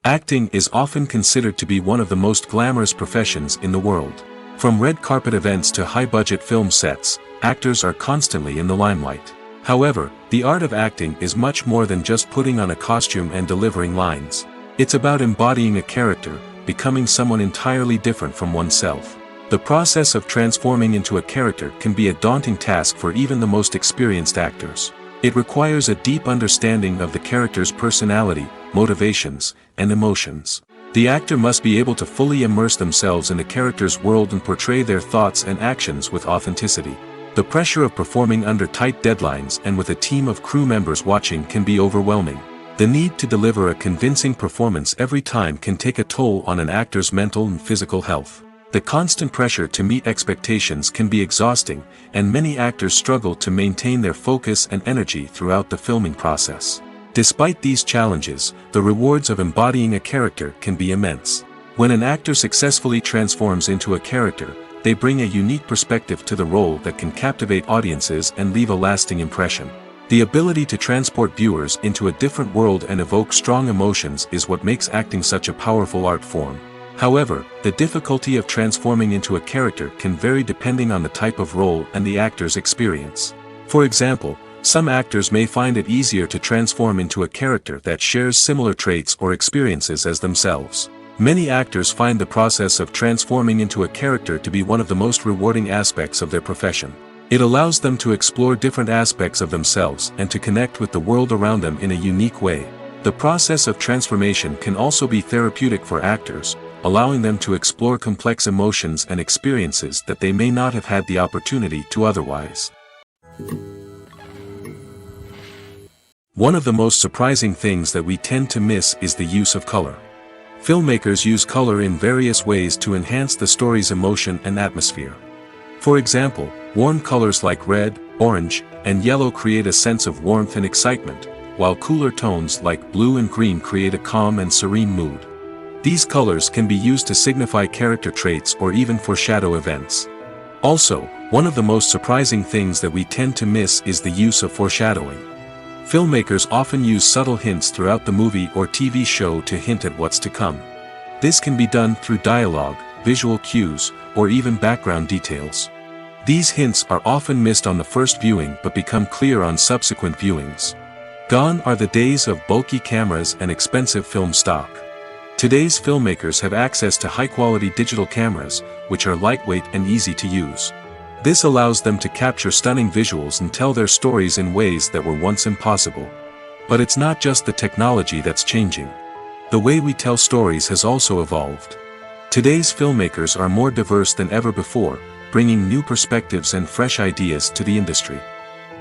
Acting is often considered to be one of the most glamorous professions in the world. From red carpet events to high-budget film sets, actors are constantly in the limelight. However, the art of acting is much more than just putting on a costume and delivering lines. It's about embodying a character, becoming someone entirely different from oneself. The process of transforming into a character can be a daunting task for even the most experienced actors. It requires a deep understanding of the character's personality, motivations, and emotions. The actor must be able to fully immerse themselves in the character's world and portray their thoughts and actions with authenticity. The pressure of performing under tight deadlines and with a team of crew members watching can be overwhelming. The need to deliver a convincing performance every time can take a toll on an actor's mental and physical health. The constant pressure to meet expectations can be exhausting, and many actors struggle to maintain their focus and energy throughout the filming process. Despite these challenges, the rewards of embodying a character can be immense. When an actor successfully transforms into a character, they bring a unique perspective to the role that can captivate audiences and leave a lasting impression. The ability to transport viewers into a different world and evoke strong emotions is what makes acting such a powerful art form. However, the difficulty of transforming into a character can vary depending on the type of role and the actor's experience. For example, some actors may find it easier to transform into a character that shares similar traits or experiences as themselves. Many actors find the process of transforming into a character to be one of the most rewarding aspects of their profession. It allows them to explore different aspects of themselves and to connect with the world around them in a unique way. The process of transformation can also be therapeutic for actors, allowing them to explore complex emotions and experiences that they may not have had the opportunity to otherwise. One of the most surprising things that we tend to miss is the use of color. Filmmakers use color in various ways to enhance the story's emotion and atmosphere. For example, warm colors like red, orange, and yellow create a sense of warmth and excitement, while cooler tones like blue and green create a calm and serene mood. These colors can be used to signify character traits or even foreshadow events. Also, one of the most surprising things that we tend to miss is the use of foreshadowing. Filmmakers often use subtle hints throughout the movie or TV show to hint at what's to come. This can be done through dialogue, visual cues, or even background details. These hints are often missed on the first viewing but become clear on subsequent viewings. Gone are the days of bulky cameras and expensive film stock. Today's filmmakers have access to high-quality digital cameras, which are lightweight and easy to use. This allows them to capture stunning visuals and tell their stories in ways that were once impossible. But it's not just the technology that's changing. The way we tell stories has also evolved. Today's filmmakers are more diverse than ever before, bringing new perspectives and fresh ideas to the industry.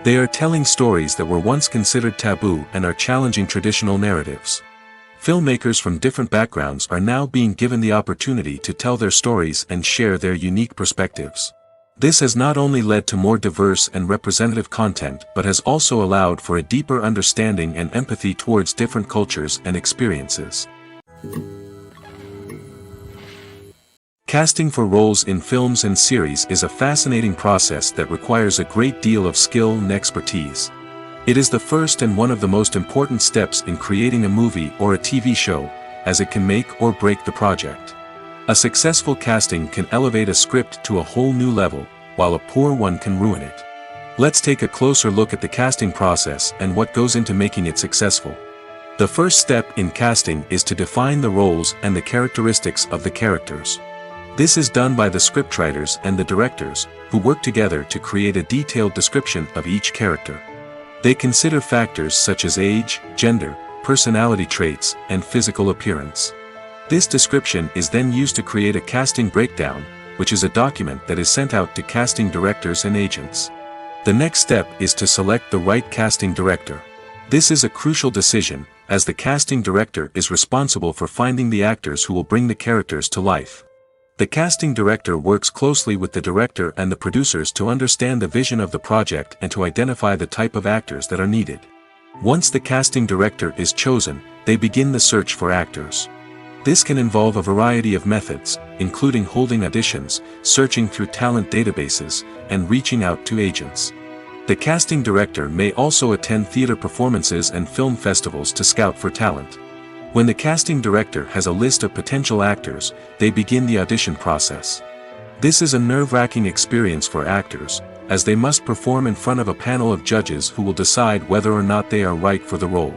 They are telling stories that were once considered taboo and are challenging traditional narratives. Filmmakers from different backgrounds are now being given the opportunity to tell their stories and share their unique perspectives. This has not only led to more diverse and representative content but has also allowed for a deeper understanding and empathy towards different cultures and experiences. Casting for roles in films and series is a fascinating process that requires a great deal of skill and expertise. It is the first and one of the most important steps in creating a movie or a TV show, as it can make or break the project. A successful casting can elevate a script to a whole new level, while a poor one can ruin it. Let's take a closer look at the casting process and what goes into making it successful. The first step in casting is to define the roles and the characteristics of the characters. This is done by the scriptwriters and the directors, who work together to create a detailed description of each character. They consider factors such as age, gender, personality traits, and physical appearance. This description is then used to create a casting breakdown, which is a document that is sent out to casting directors and agents. The next step is to select the right casting director. This is a crucial decision, as the casting director is responsible for finding the actors who will bring the characters to life. The casting director works closely with the director and the producers to understand the vision of the project and to identify the type of actors that are needed. Once the casting director is chosen, they begin the search for actors. This can involve a variety of methods, including holding auditions, searching through talent databases, and reaching out to agents. The casting director may also attend theater performances and film festivals to scout for talent. When the casting director has a list of potential actors, they begin the audition process. This is a nerve-wracking experience for actors, as they must perform in front of a panel of judges who will decide whether or not they are right for the role.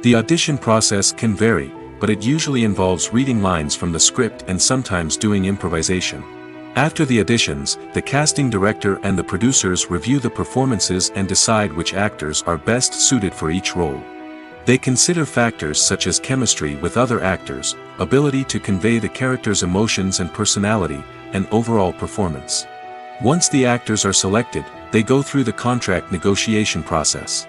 The audition process can vary, but it usually involves reading lines from the script and sometimes doing improvisation. After the auditions, the casting director and the producers review the performances and decide which actors are best suited for each role. They consider factors such as chemistry with other actors, ability to convey the character's emotions and personality, and overall performance. Once the actors are selected, they go through the contract negotiation process.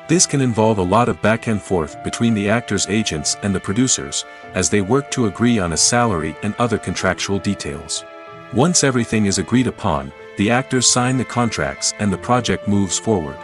This can involve a lot of back and forth between the actors' agents and the producers, as they work to agree on a salary and other contractual details. Once everything is agreed upon, the actors sign the contracts and the project moves forward.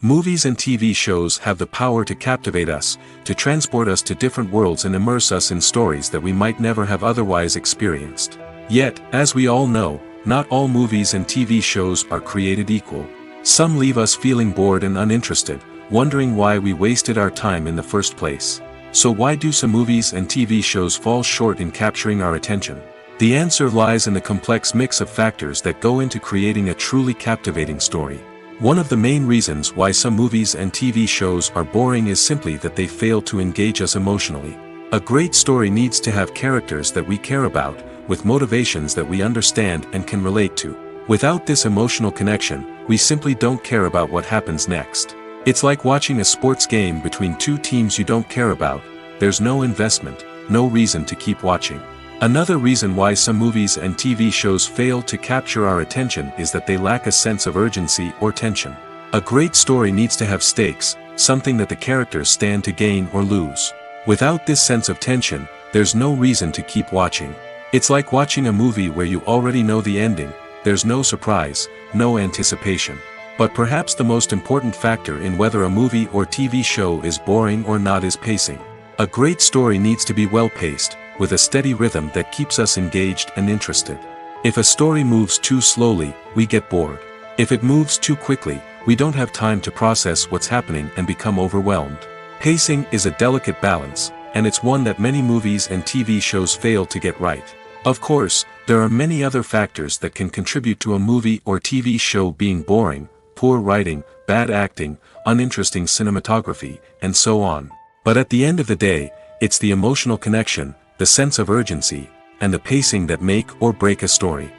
Movies and TV shows have the power to captivate us, to transport us to different worlds and immerse us in stories that we might never have otherwise experienced. Yet, as we all know, not all movies and TV shows are created equal. Some leave us feeling bored and uninterested, wondering why we wasted our time in the first place. So why do some movies and TV shows fall short in capturing our attention? The answer lies in the complex mix of factors that go into creating a truly captivating story. One of the main reasons why some movies and TV shows are boring is simply that they fail to engage us emotionally. A great story needs to have characters that we care about, with motivations that we understand and can relate to. Without this emotional connection, we simply don't care about what happens next. It's like watching a sports game between two teams you don't care about. There's no investment, no reason to keep watching. Another reason why some movies and TV shows fail to capture our attention is that they lack a sense of urgency or tension. A great story needs to have stakes, something that the characters stand to gain or lose. Without this sense of tension, there's no reason to keep watching. It's like watching a movie where you already know the ending. There's no surprise, no anticipation. But perhaps the most important factor in whether a movie or TV show is boring or not is pacing. A great story needs to be well-paced, with a steady rhythm that keeps us engaged and interested. If a story moves too slowly, we get bored. If it moves too quickly, we don't have time to process what's happening and become overwhelmed. Pacing is a delicate balance, and it's one that many movies and TV shows fail to get right. Of course, there are many other factors that can contribute to a movie or TV show being boring: poor writing, bad acting, uninteresting cinematography, and so on. But at the end of the day, it's the emotional connection, the sense of urgency, and the pacing that make or break a story.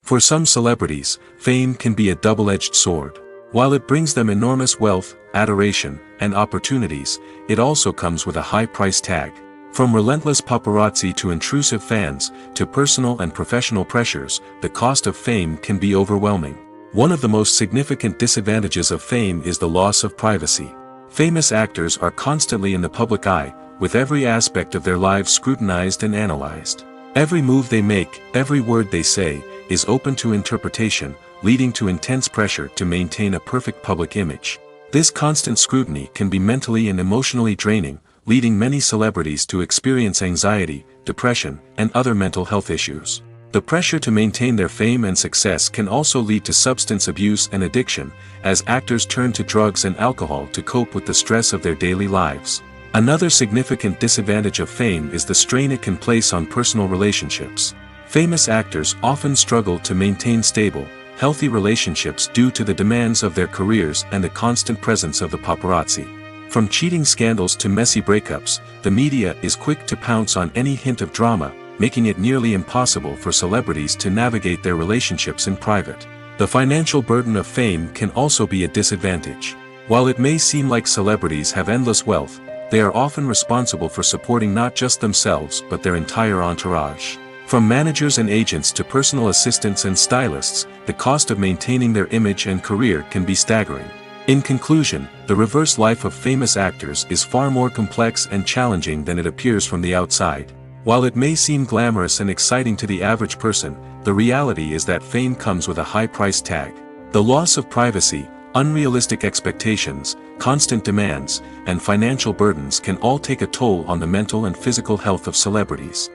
For some celebrities, fame can be a double-edged sword. While it brings them enormous wealth, adoration, and opportunities, it also comes with a high price tag. From relentless paparazzi to intrusive fans, to personal and professional pressures, the cost of fame can be overwhelming. One of the most significant disadvantages of fame is the loss of privacy. Famous actors are constantly in the public eye, with every aspect of their lives scrutinized and analyzed. Every move they make, every word they say, is open to interpretation, leading to intense pressure to maintain a perfect public image. This constant scrutiny can be mentally and emotionally draining, leading many celebrities to experience anxiety, depression, and other mental health issues. The pressure to maintain their fame and success can also lead to substance abuse and addiction, as actors turn to drugs and alcohol to cope with the stress of their daily lives. Another significant disadvantage of fame is the strain it can place on personal relationships. Famous actors often struggle to maintain stable, healthy relationships due to the demands of their careers and the constant presence of the paparazzi. From cheating scandals to messy breakups, the media is quick to pounce on any hint of drama, making it nearly impossible for celebrities to navigate their relationships in private. The financial burden of fame can also be a disadvantage. While it may seem like celebrities have endless wealth, they are often responsible for supporting not just themselves but their entire entourage. From managers and agents to personal assistants and stylists, the cost of maintaining their image and career can be staggering. In conclusion, the reverse life of famous actors is far more complex and challenging than it appears from the outside. While it may seem glamorous and exciting to the average person, the reality is that fame comes with a high price tag. The loss of privacy, unrealistic expectations, constant demands, and financial burdens can all take a toll on the mental and physical health of celebrities.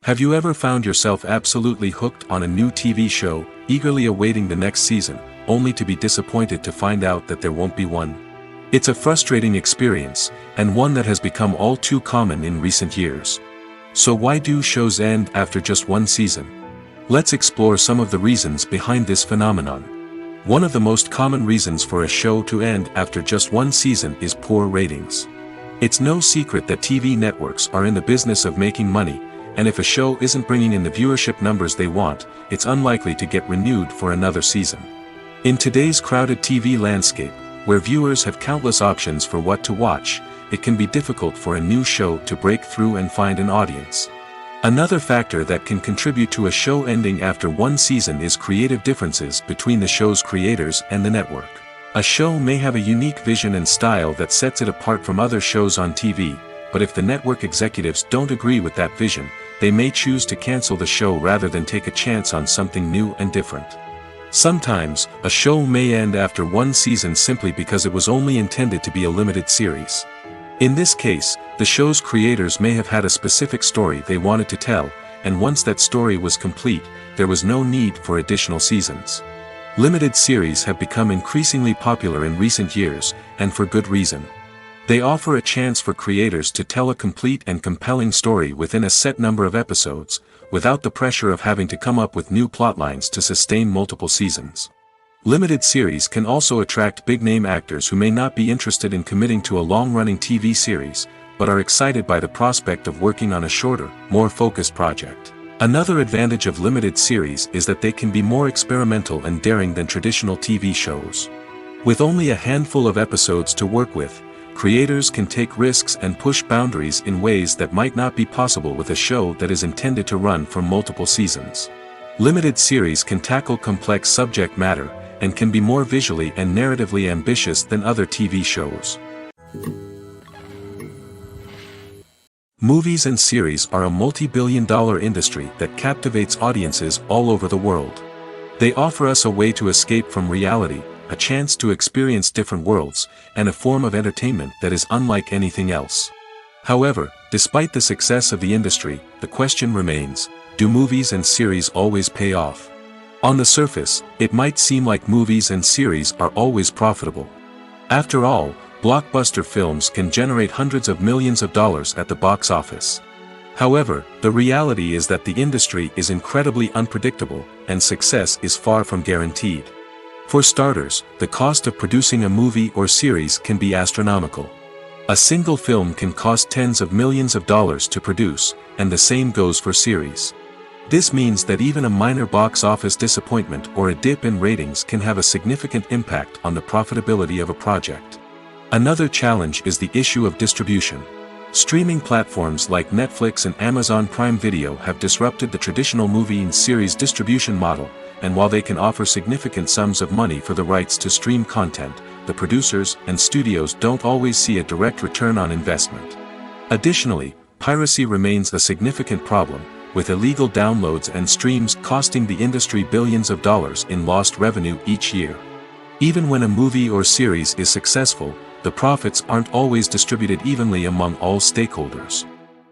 Have you ever found yourself absolutely hooked on a new TV show, eagerly awaiting the next season, only to be disappointed to find out that there won't be one? It's a frustrating experience, and one that has become all too common in recent years. So why do shows end after just one season? Let's explore some of the reasons behind this phenomenon. One of the most common reasons for a show to end after just one season is poor ratings. It's no secret that TV networks are in the business of making money, and if a show isn't bringing in the viewership numbers they want, it's unlikely to get renewed for another season. In today's crowded TV landscape, where viewers have countless options for what to watch, it can be difficult for a new show to break through and find an audience. Another factor that can contribute to a show ending after one season is creative differences between the show's creators and the network. A show may have a unique vision and style that sets it apart from other shows on TV, but if the network executives don't agree with that vision, they may choose to cancel the show rather than take a chance on something new and different. Sometimes, a show may end after one season simply because it was only intended to be a limited series. In this case, the show's creators may have had a specific story they wanted to tell, and once that story was complete, there was no need for additional seasons. Limited series have become increasingly popular in recent years, and for good reason. They offer a chance for creators to tell a complete and compelling story within a set number of episodes, without the pressure of having to come up with new plotlines to sustain multiple seasons. Limited series can also attract big-name actors who may not be interested in committing to a long-running TV series, but are excited by the prospect of working on a shorter, more focused project. Another advantage of limited series is that they can be more experimental and daring than traditional TV shows. With only a handful of episodes to work with, creators can take risks and push boundaries in ways that might not be possible with a show that is intended to run for multiple seasons. Limited series can tackle complex subject matter, and can be more visually and narratively ambitious than other TV shows. Movies and series are a multi-billion-dollar industry that captivates audiences all over the world. They offer us a way to escape from reality, a chance to experience different worlds, and a form of entertainment that is unlike anything else. However, despite the success of the industry, the question remains, do movies and series always pay off? On the surface, it might seem like movies and series are always profitable. After all, blockbuster films can generate hundreds of millions of dollars at the box office. However, the reality is that the industry is incredibly unpredictable, and success is far from guaranteed. For starters, the cost of producing a movie or series can be astronomical. A single film can cost tens of millions of dollars to produce, and the same goes for series. This means that even a minor box office disappointment or a dip in ratings can have a significant impact on the profitability of a project. Another challenge is the issue of distribution. Streaming platforms like Netflix and Amazon Prime Video have disrupted the traditional movie and series distribution model, and while they can offer significant sums of money for the rights to stream content, the producers and studios don't always see a direct return on investment. Additionally, piracy remains a significant problem, with illegal downloads and streams costing the industry billions of dollars in lost revenue each year. Even when a movie or series is successful, the profits aren't always distributed evenly among all stakeholders.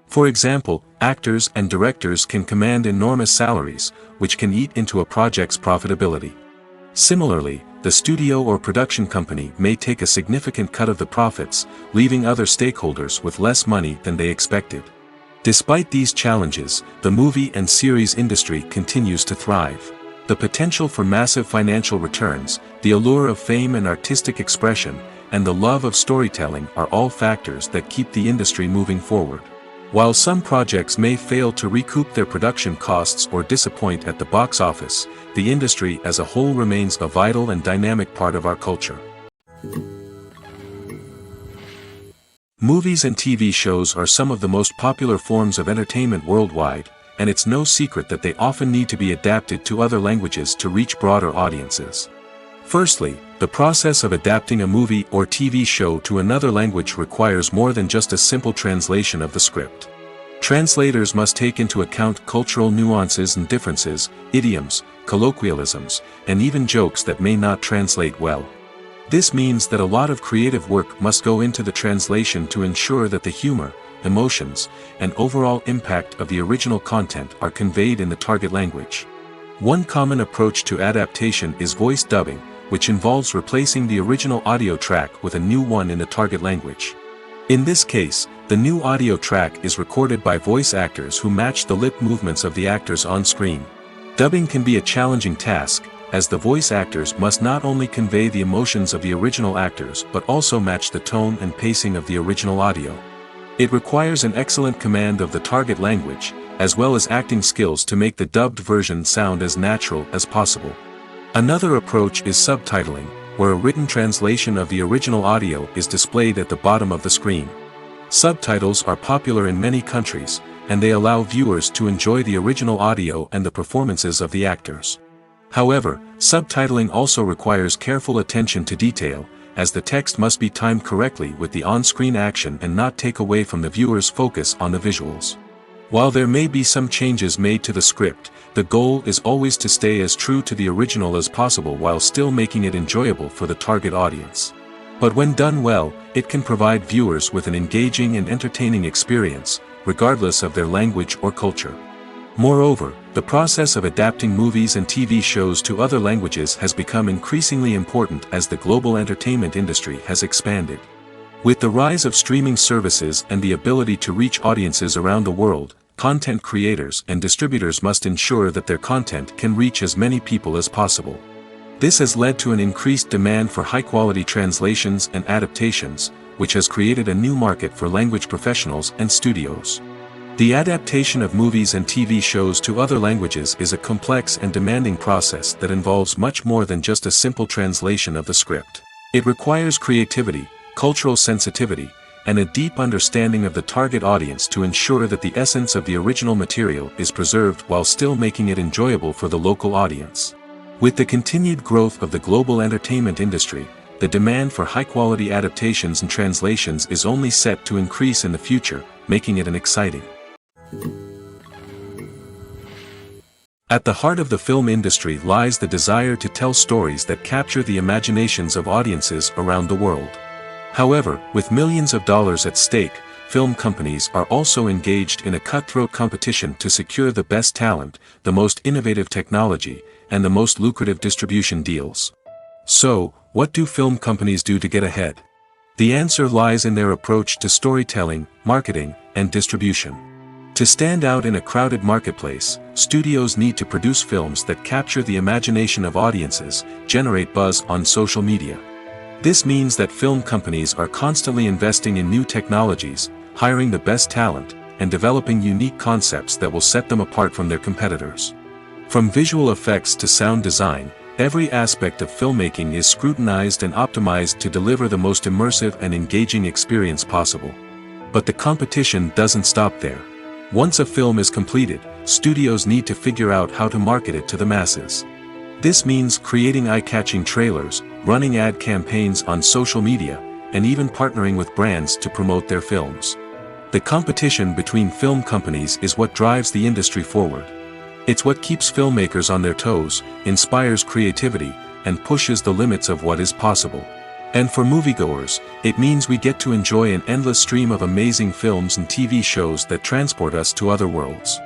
For example, actors and directors can command enormous salaries, which can eat into a project's profitability. Similarly, the studio or production company may take a significant cut of the profits, leaving other stakeholders with less money than they expected. Despite these challenges, the movie and series industry continues to thrive. The potential for massive financial returns, the allure of fame and artistic expression, and the love of storytelling are all factors that keep the industry moving forward. While some projects may fail to recoup their production costs or disappoint at the box office, the industry as a whole remains a vital and dynamic part of our culture. Movies and TV shows are some of the most popular forms of entertainment worldwide, and it's no secret that they often need to be adapted to other languages to reach broader audiences. Firstly, the process of adapting a movie or TV show to another language requires more than just a simple translation of the script. Translators must take into account cultural nuances and differences, idioms, colloquialisms, and even jokes that may not translate well. This means that a lot of creative work must go into the translation to ensure that the humor, emotions, and overall impact of the original content are conveyed in the target language. One common approach to adaptation is voice dubbing, which involves replacing the original audio track with a new one in the target language. In this case, the new audio track is recorded by voice actors who match the lip movements of the actors on screen. Dubbing can be a challenging task, as the voice actors must not only convey the emotions of the original actors but also match the tone and pacing of the original audio. It requires an excellent command of the target language, as well as acting skills to make the dubbed version sound as natural as possible. Another approach is subtitling, where a written translation of the original audio is displayed at the bottom of the screen. Subtitles are popular in many countries, and they allow viewers to enjoy the original audio and the performances of the actors. However, subtitling also requires careful attention to detail, as the text must be timed correctly with the on-screen action and not take away from the viewer's focus on the visuals. While there may be some changes made to the script, the goal is always to stay as true to the original as possible while still making it enjoyable for the target audience. But when done well, it can provide viewers with an engaging and entertaining experience, regardless of their language or culture. Moreover, the process of adapting movies and TV shows to other languages has become increasingly important as the global entertainment industry has expanded. With the rise of streaming services and the ability to reach audiences around the world, content creators and distributors must ensure that their content can reach as many people as possible. This has led to an increased demand for high-quality translations and adaptations, which has created a new market for language professionals and studios. The adaptation of movies and TV shows to other languages is a complex and demanding process that involves much more than just a simple translation of the script. It requires creativity, cultural sensitivity, and a deep understanding of the target audience to ensure that the essence of the original material is preserved while still making it enjoyable for the local audience. With the continued growth of the global entertainment industry, the demand for high-quality adaptations and translations is only set to increase in the future, making it an exciting. At the heart of the film industry lies the desire to tell stories that capture the imaginations of audiences around the world. However, with millions of dollars at stake, film companies are also engaged in a cutthroat competition to secure the best talent, the most innovative technology, and the most lucrative distribution deals. So, what do film companies do to get ahead? The answer lies in their approach to storytelling, marketing, and distribution. To stand out in a crowded marketplace, studios need to produce films that capture the imagination of audiences, generate buzz on social media. This means that film companies are constantly investing in new technologies, hiring the best talent, and developing unique concepts that will set them apart from their competitors. From visual effects to sound design, every aspect of filmmaking is scrutinized and optimized to deliver the most immersive and engaging experience possible. But the competition doesn't stop there. Once a film is completed, studios need to figure out how to market it to the masses. This means creating eye-catching trailers, running ad campaigns on social media, and even partnering with brands to promote their films. The competition between film companies is what drives the industry forward. It's what keeps filmmakers on their toes, inspires creativity, and pushes the limits of what is possible. And for moviegoers, it means we get to enjoy an endless stream of amazing films and TV shows that transport us to other worlds.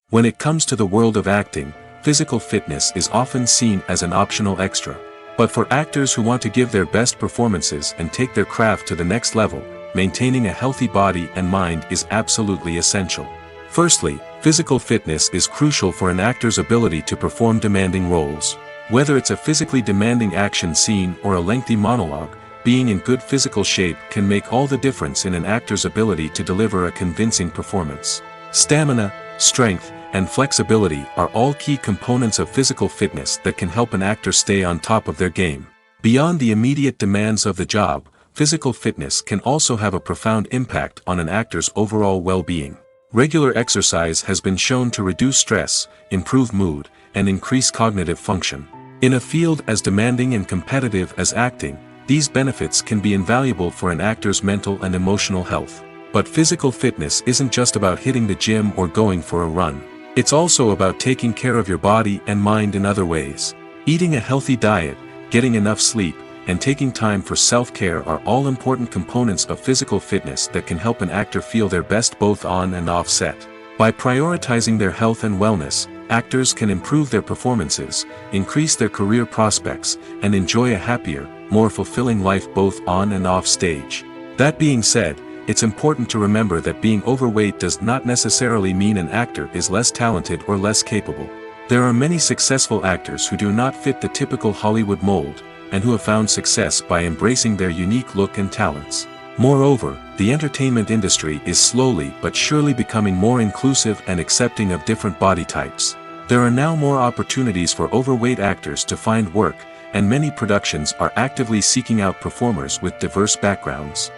When it comes to the world of acting, physical fitness is often seen as an optional extra. But for actors who want to give their best performances and take their craft to the next level, maintaining a healthy body and mind is absolutely essential. Firstly, physical fitness is crucial for an actor's ability to perform demanding roles. Whether it's a physically demanding action scene or a lengthy monologue, being in good physical shape can make all the difference in an actor's ability to deliver a convincing performance. Stamina, strength, and flexibility are all key components of physical fitness that can help an actor stay on top of their game. Beyond the immediate demands of the job, physical fitness can also have a profound impact on an actor's overall well-being. Regular exercise has been shown to reduce stress, improve mood, and increase cognitive function. In a field as demanding and competitive as acting, these benefits can be invaluable for an actor's mental and emotional health. But physical fitness isn't just about hitting the gym or going for a run. It's also about taking care of your body and mind in other ways. Eating a healthy diet, getting enough sleep, and taking time for self-care are all important components of physical fitness that can help an actor feel their best both on and off set. By prioritizing their health and wellness, actors can improve their performances, increase their career prospects, and enjoy a happier, more fulfilling life both on and off stage. That being said, it's important to remember that being overweight does not necessarily mean an actor is less talented or less capable. There are many successful actors who do not fit the typical Hollywood mold, and who have found success by embracing their unique look and talents. Moreover, the entertainment industry is slowly but surely becoming more inclusive and accepting of different body types. There are now more opportunities for overweight actors to find work, and many productions are actively seeking out performers with diverse backgrounds.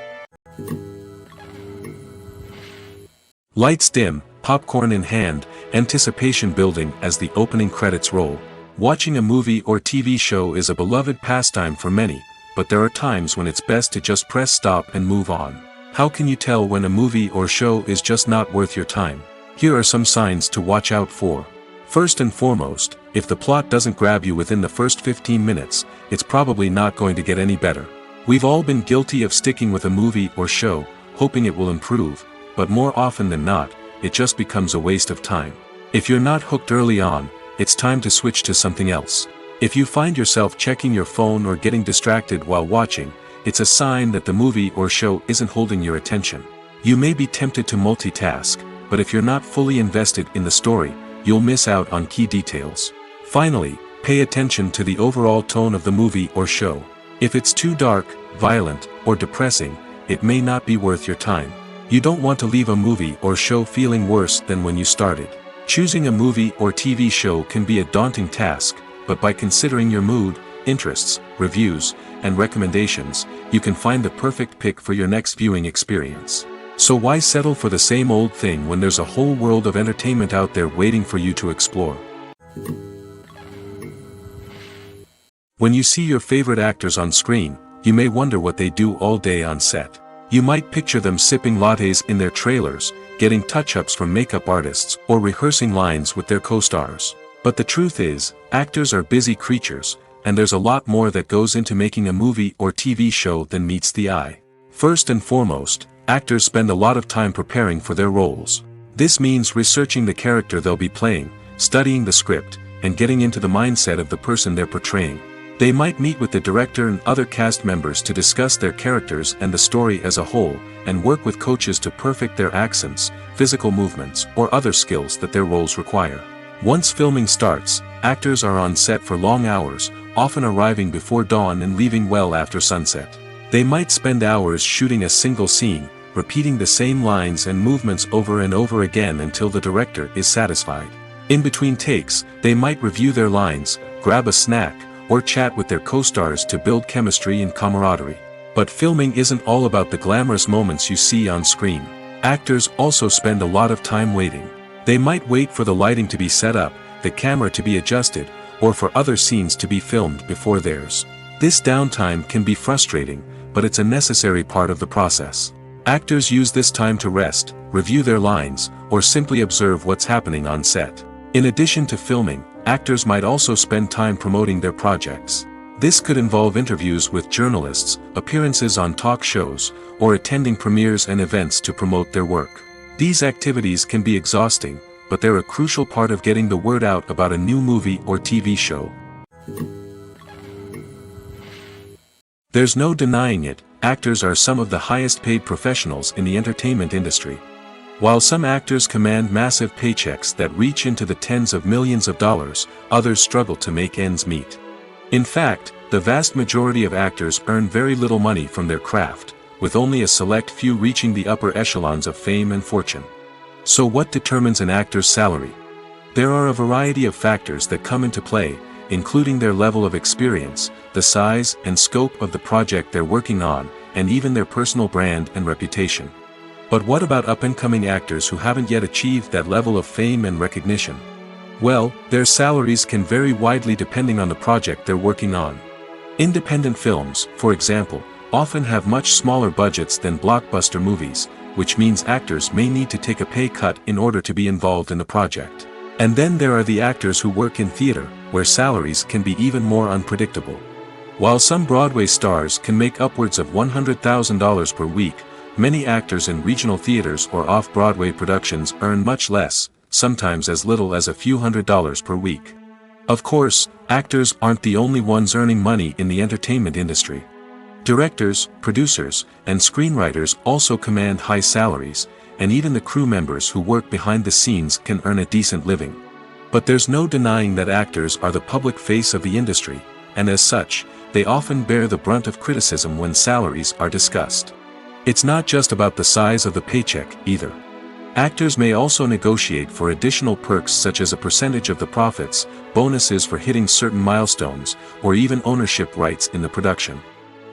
Lights dim, popcorn in hand, anticipation building as the opening credits roll. Watching a movie or TV show is a beloved pastime for many, but there are times when it's best to just press stop and move on. How can you tell when a movie or show is just not worth your time? Here are some signs to watch out for. First and foremost, if the plot doesn't grab you within the first 15 minutes, it's probably not going to get any better. We've all been guilty of sticking with a movie or show, hoping it will improve, but more often than not, it just becomes a waste of time. If you're not hooked early on, it's time to switch to something else. If you find yourself checking your phone or getting distracted while watching, it's a sign that the movie or show isn't holding your attention. You may be tempted to multitask, but if you're not fully invested in the story, you'll miss out on key details. Finally, pay attention to the overall tone of the movie or show. If it's too dark, violent, or depressing, it may not be worth your time. You don't want to leave a movie or show feeling worse than when you started. Choosing a movie or TV show can be a daunting task, but by considering your mood, interests, reviews, and recommendations, you can find the perfect pick for your next viewing experience. So why settle for the same old thing when there's a whole world of entertainment out there waiting for you to explore? When you see your favorite actors on screen, you may wonder what they do all day on set. You might picture them sipping lattes in their trailers, getting touch-ups from makeup artists, or rehearsing lines with their co-stars. But the truth is, actors are busy creatures, and there's a lot more that goes into making a movie or TV show than meets the eye. First and foremost, actors spend a lot of time preparing for their roles. This means researching the character they'll be playing, studying the script, and getting into the mindset of the person they're portraying. They might meet with the director and other cast members to discuss their characters and the story as a whole, and work with coaches to perfect their accents, physical movements, or other skills that their roles require. Once filming starts, actors are on set for long hours, often arriving before dawn and leaving well after sunset. They might spend hours shooting a single scene, repeating the same lines and movements over and over again until the director is satisfied. In between takes, they might review their lines, grab a snack, or chat with their co-stars to build chemistry and camaraderie. But filming isn't all about the glamorous moments you see on screen. Actors also spend a lot of time waiting. They might wait for the lighting to be set up, the camera to be adjusted, or for other scenes to be filmed before theirs. This downtime can be frustrating, but it's a necessary part of the process. Actors use this time to rest, review their lines, or simply observe what's happening on set. In addition to filming, actors might also spend time promoting their projects. This could involve interviews with journalists, appearances on talk shows, or attending premieres and events to promote their work. These activities can be exhausting, but they're a crucial part of getting the word out about a new movie or TV show. There's no denying it, actors are some of the highest paid professionals in the entertainment industry. While some actors command massive paychecks that reach into the tens of millions of dollars, others struggle to make ends meet. In fact, the vast majority of actors earn very little money from their craft, with only a select few reaching the upper echelons of fame and fortune. So what determines an actor's salary? There are a variety of factors that come into play, including their level of experience, the size and scope of the project they're working on, and even their personal brand and reputation. But what about up-and-coming actors who haven't yet achieved that level of fame and recognition? Well, their salaries can vary widely depending on the project they're working on. Independent films, for example, often have much smaller budgets than blockbuster movies, which means actors may need to take a pay cut in order to be involved in the project. And then there are the actors who work in theater, where salaries can be even more unpredictable. While some Broadway stars can make upwards of $100,000 per week, many actors in regional theaters or off-Broadway productions earn much less, sometimes as little as a few $100s per week. Of course, actors aren't the only ones earning money in the entertainment industry. Directors, producers, and screenwriters also command high salaries, and even the crew members who work behind the scenes can earn a decent living. But there's no denying that actors are the public face of the industry, and as such, they often bear the brunt of criticism when salaries are discussed. It's not just about the size of the paycheck, either. Actors may also negotiate for additional perks such as a percentage of the profits, bonuses for hitting certain milestones, or even ownership rights in the production.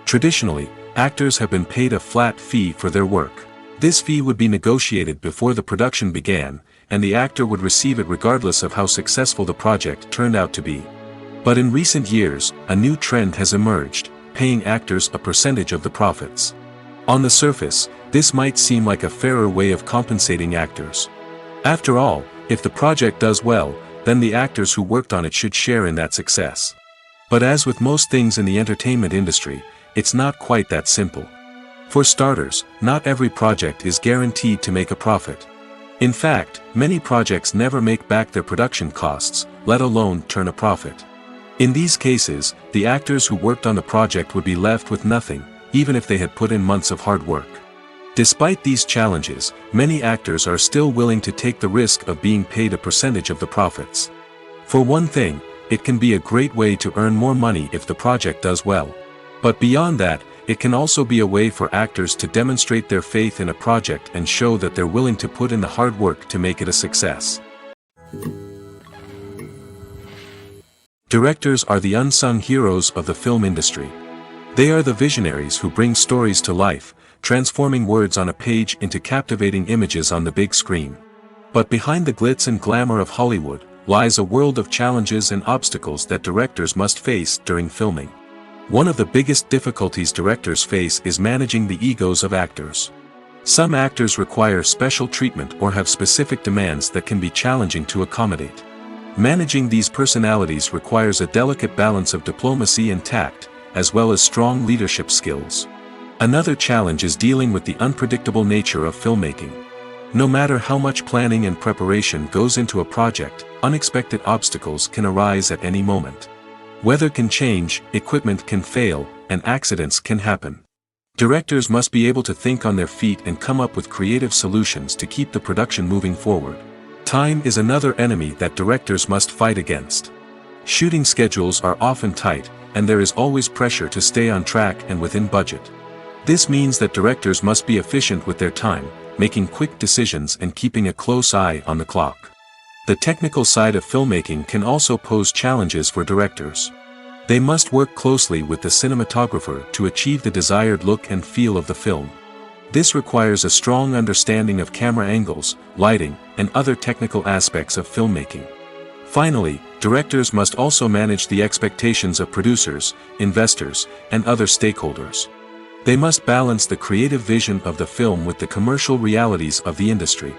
Traditionally, actors have been paid a flat fee for their work. This fee would be negotiated before the production began, and the actor would receive it regardless of how successful the project turned out to be. But in recent years, a new trend has emerged, paying actors a percentage of the profits. On the surface, this might seem like a fairer way of compensating actors. After all, if the project does well, then the actors who worked on it should share in that success. But as with most things in the entertainment industry, it's not quite that simple. For starters, not every project is guaranteed to make a profit. In fact, many projects never make back their production costs, let alone turn a profit. In these cases, the actors who worked on the project would be left with nothing, even if they had put in months of hard work. Despite these challenges, many actors are still willing to take the risk of being paid a percentage of the profits. For one thing, it can be a great way to earn more money if the project does well. But beyond that, it can also be a way for actors to demonstrate their faith in a project and show that they're willing to put in the hard work to make it a success. Directors are the unsung heroes of the film industry. They are the visionaries who bring stories to life, transforming words on a page into captivating images on the big screen. But behind the glitz and glamour of Hollywood, lies a world of challenges and obstacles that directors must face during filming. One of the biggest difficulties directors face is managing the egos of actors. Some actors require special treatment or have specific demands that can be challenging to accommodate. Managing these personalities requires a delicate balance of diplomacy and tact, as well as strong leadership skills. Another challenge is dealing with the unpredictable nature of filmmaking. No matter how much planning and preparation goes into a project, unexpected obstacles can arise at any moment. Weather can change, equipment can fail, and accidents can happen. Directors must be able to think on their feet and come up with creative solutions to keep the production moving forward. Time is another enemy that directors must fight against. Shooting schedules are often tight, and there is always pressure to stay on track and within budget. This means that directors must be efficient with their time, making quick decisions and keeping a close eye on the clock. The technical side of filmmaking can also pose challenges for directors. They must work closely with the cinematographer to achieve the desired look and feel of the film. This requires a strong understanding of camera angles, lighting, and other technical aspects of filmmaking. Finally, directors must also manage the expectations of producers, investors, and other stakeholders. They must balance the creative vision of the film with the commercial realities of the industry.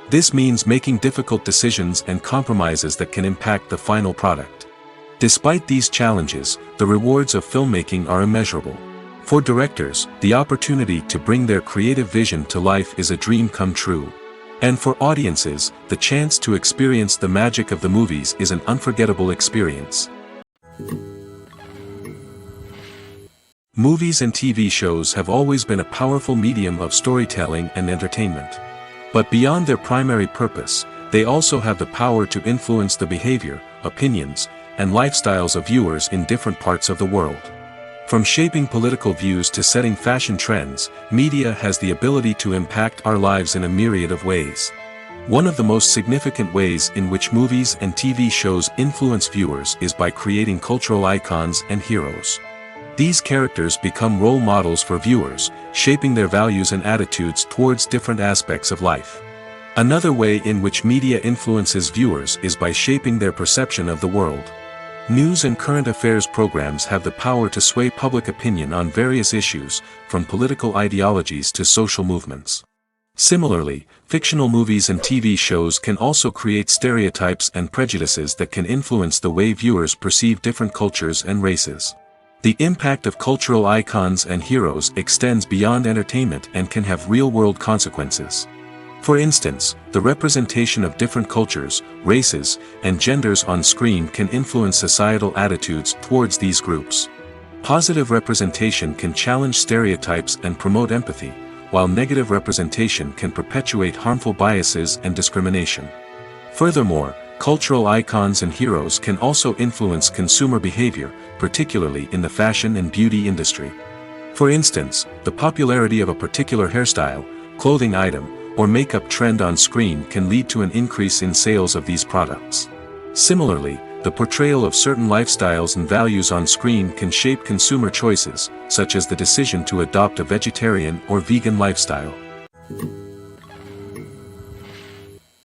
This means making difficult decisions and compromises that can impact the final product. Despite these challenges, the rewards of filmmaking are immeasurable. For directors, the opportunity to bring their creative vision to life is a dream come true. And for audiences, the chance to experience the magic of the movies is an unforgettable experience. Movies and TV shows have always been a powerful medium of storytelling and entertainment. But beyond their primary purpose, they also have the power to influence the behavior, opinions, and lifestyles of viewers in different parts of the world. From shaping political views to setting fashion trends, media has the ability to impact our lives in a myriad of ways. One of the most significant ways in which movies and TV shows influence viewers is by creating cultural icons and heroes. These characters become role models for viewers, shaping their values and attitudes towards different aspects of life. Another way in which media influences viewers is by shaping their perception of the world. News and current affairs programs have the power to sway public opinion on various issues, from political ideologies to social movements. Similarly, fictional movies and TV shows can also create stereotypes and prejudices that can influence the way viewers perceive different cultures and races. The impact of cultural icons and heroes extends beyond entertainment and can have real-world consequences. For instance, the representation of different cultures, races, and genders on screen can influence societal attitudes towards these groups. Positive representation can challenge stereotypes and promote empathy, while negative representation can perpetuate harmful biases and discrimination. Furthermore, cultural icons and heroes can also influence consumer behavior, particularly in the fashion and beauty industry. For instance, the popularity of a particular hairstyle, clothing item, or makeup trend on screen can lead to an increase in sales of these products. Similarly, the portrayal of certain lifestyles and values on screen can shape consumer choices, such as the decision to adopt a vegetarian or vegan lifestyle.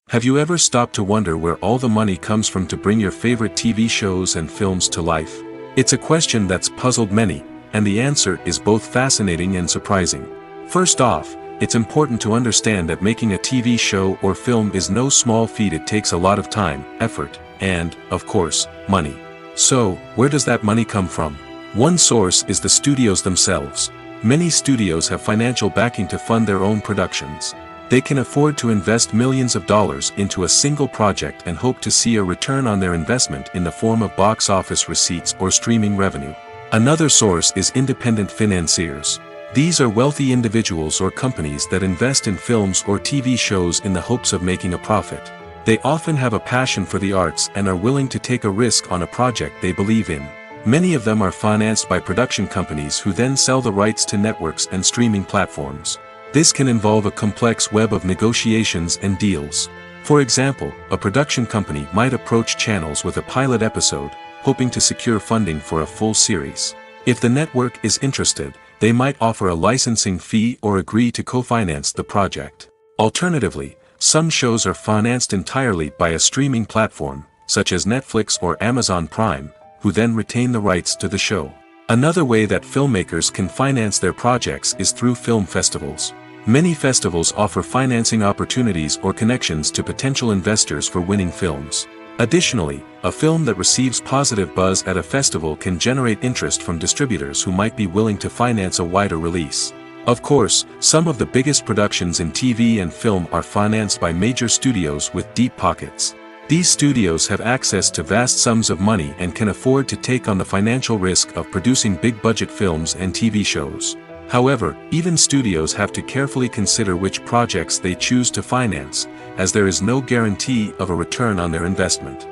Have you ever stopped to wonder where all the money comes from to bring your favorite TV shows and films to life? It's a question that's puzzled many, and the answer is both fascinating and surprising. First off, it's important to understand that making a TV show or film is no small feat. It takes a lot of time, effort, and, of course, money. So, where does that money come from? One source is the studios themselves. Many studios have financial backing to fund their own productions. They can afford to invest millions of dollars into a single project and hope to see a return on their investment in the form of box office receipts or streaming revenue. Another source is independent financiers. These are wealthy individuals or companies that invest in films or TV shows in the hopes of making a profit. They often have a passion for the arts and are willing to take a risk on a project they believe in. Many of them are financed by production companies who then sell the rights to networks and streaming platforms. This can involve a complex web of negotiations and deals. For example, a production company might approach channels with a pilot episode, hoping to secure funding for a full series. If the network is interested, they might offer a licensing fee or agree to co-finance the project. Alternatively, some shows are financed entirely by a streaming platform, such as Netflix or Amazon Prime, who then retain the rights to the show. Another way that filmmakers can finance their projects is through film festivals. Many festivals offer financing opportunities or connections to potential investors for winning films. Additionally, a film that receives positive buzz at a festival can generate interest from distributors who might be willing to finance a wider release. Of course, some of the biggest productions in TV and film are financed by major studios with deep pockets. These studios have access to vast sums of money and can afford to take on the financial risk of producing big-budget films and TV shows. However, even studios have to carefully consider which projects they choose to finance, as there is no guarantee of a return on their investment.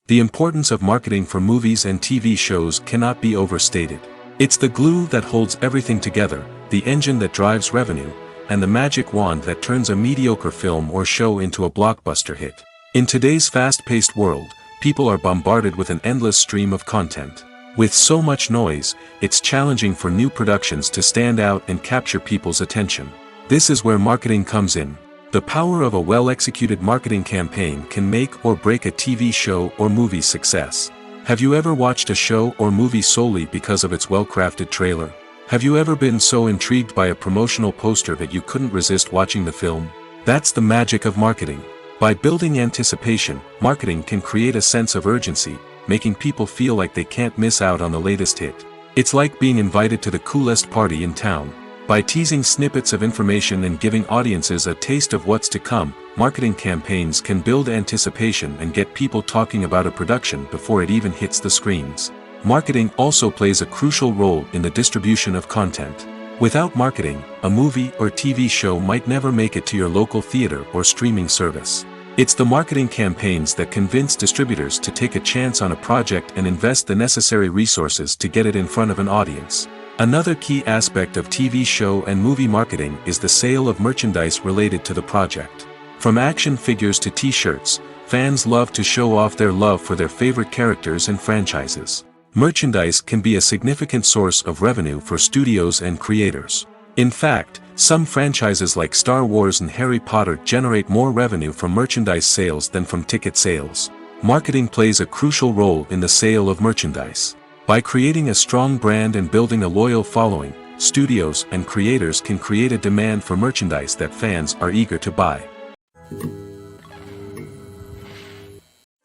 The importance of marketing for movies and TV shows cannot be overstated. It's the glue that holds everything together, the engine that drives revenue, and the magic wand that turns a mediocre film or show into a blockbuster hit. In today's fast-paced world, people are bombarded with an endless stream of content. With so much noise, it's challenging for new productions to stand out and capture people's attention. This is where marketing comes in. The power of a well-executed marketing campaign can make or break a TV show or movie's success. Have you ever watched a show or movie solely because of its well-crafted trailer? Have you ever been so intrigued by a promotional poster that you couldn't resist watching the film? That's the magic of marketing. By building anticipation, marketing can create a sense of urgency, making people feel like they can't miss out on the latest hit. It's like being invited to the coolest party in town. By teasing snippets of information and giving audiences a taste of what's to come, marketing campaigns can build anticipation and get people talking about a production before it even hits the screens. Marketing also plays a crucial role in the distribution of content. Without marketing, a movie or TV show might never make it to your local theater or streaming service. It's the marketing campaigns that convince distributors to take a chance on a project and invest the necessary resources to get it in front of an audience. Another key aspect of TV show and movie marketing is the sale of merchandise related to the project. From action figures to t-shirts, fans love to show off their love for their favorite characters and franchises. Merchandise can be a significant source of revenue for studios and creators. In fact, some franchises like Star Wars and Harry Potter generate more revenue from merchandise sales than from ticket sales. Marketing plays a crucial role in the sale of merchandise. By creating a strong brand and building a loyal following, studios and creators can create a demand for merchandise that fans are eager to buy.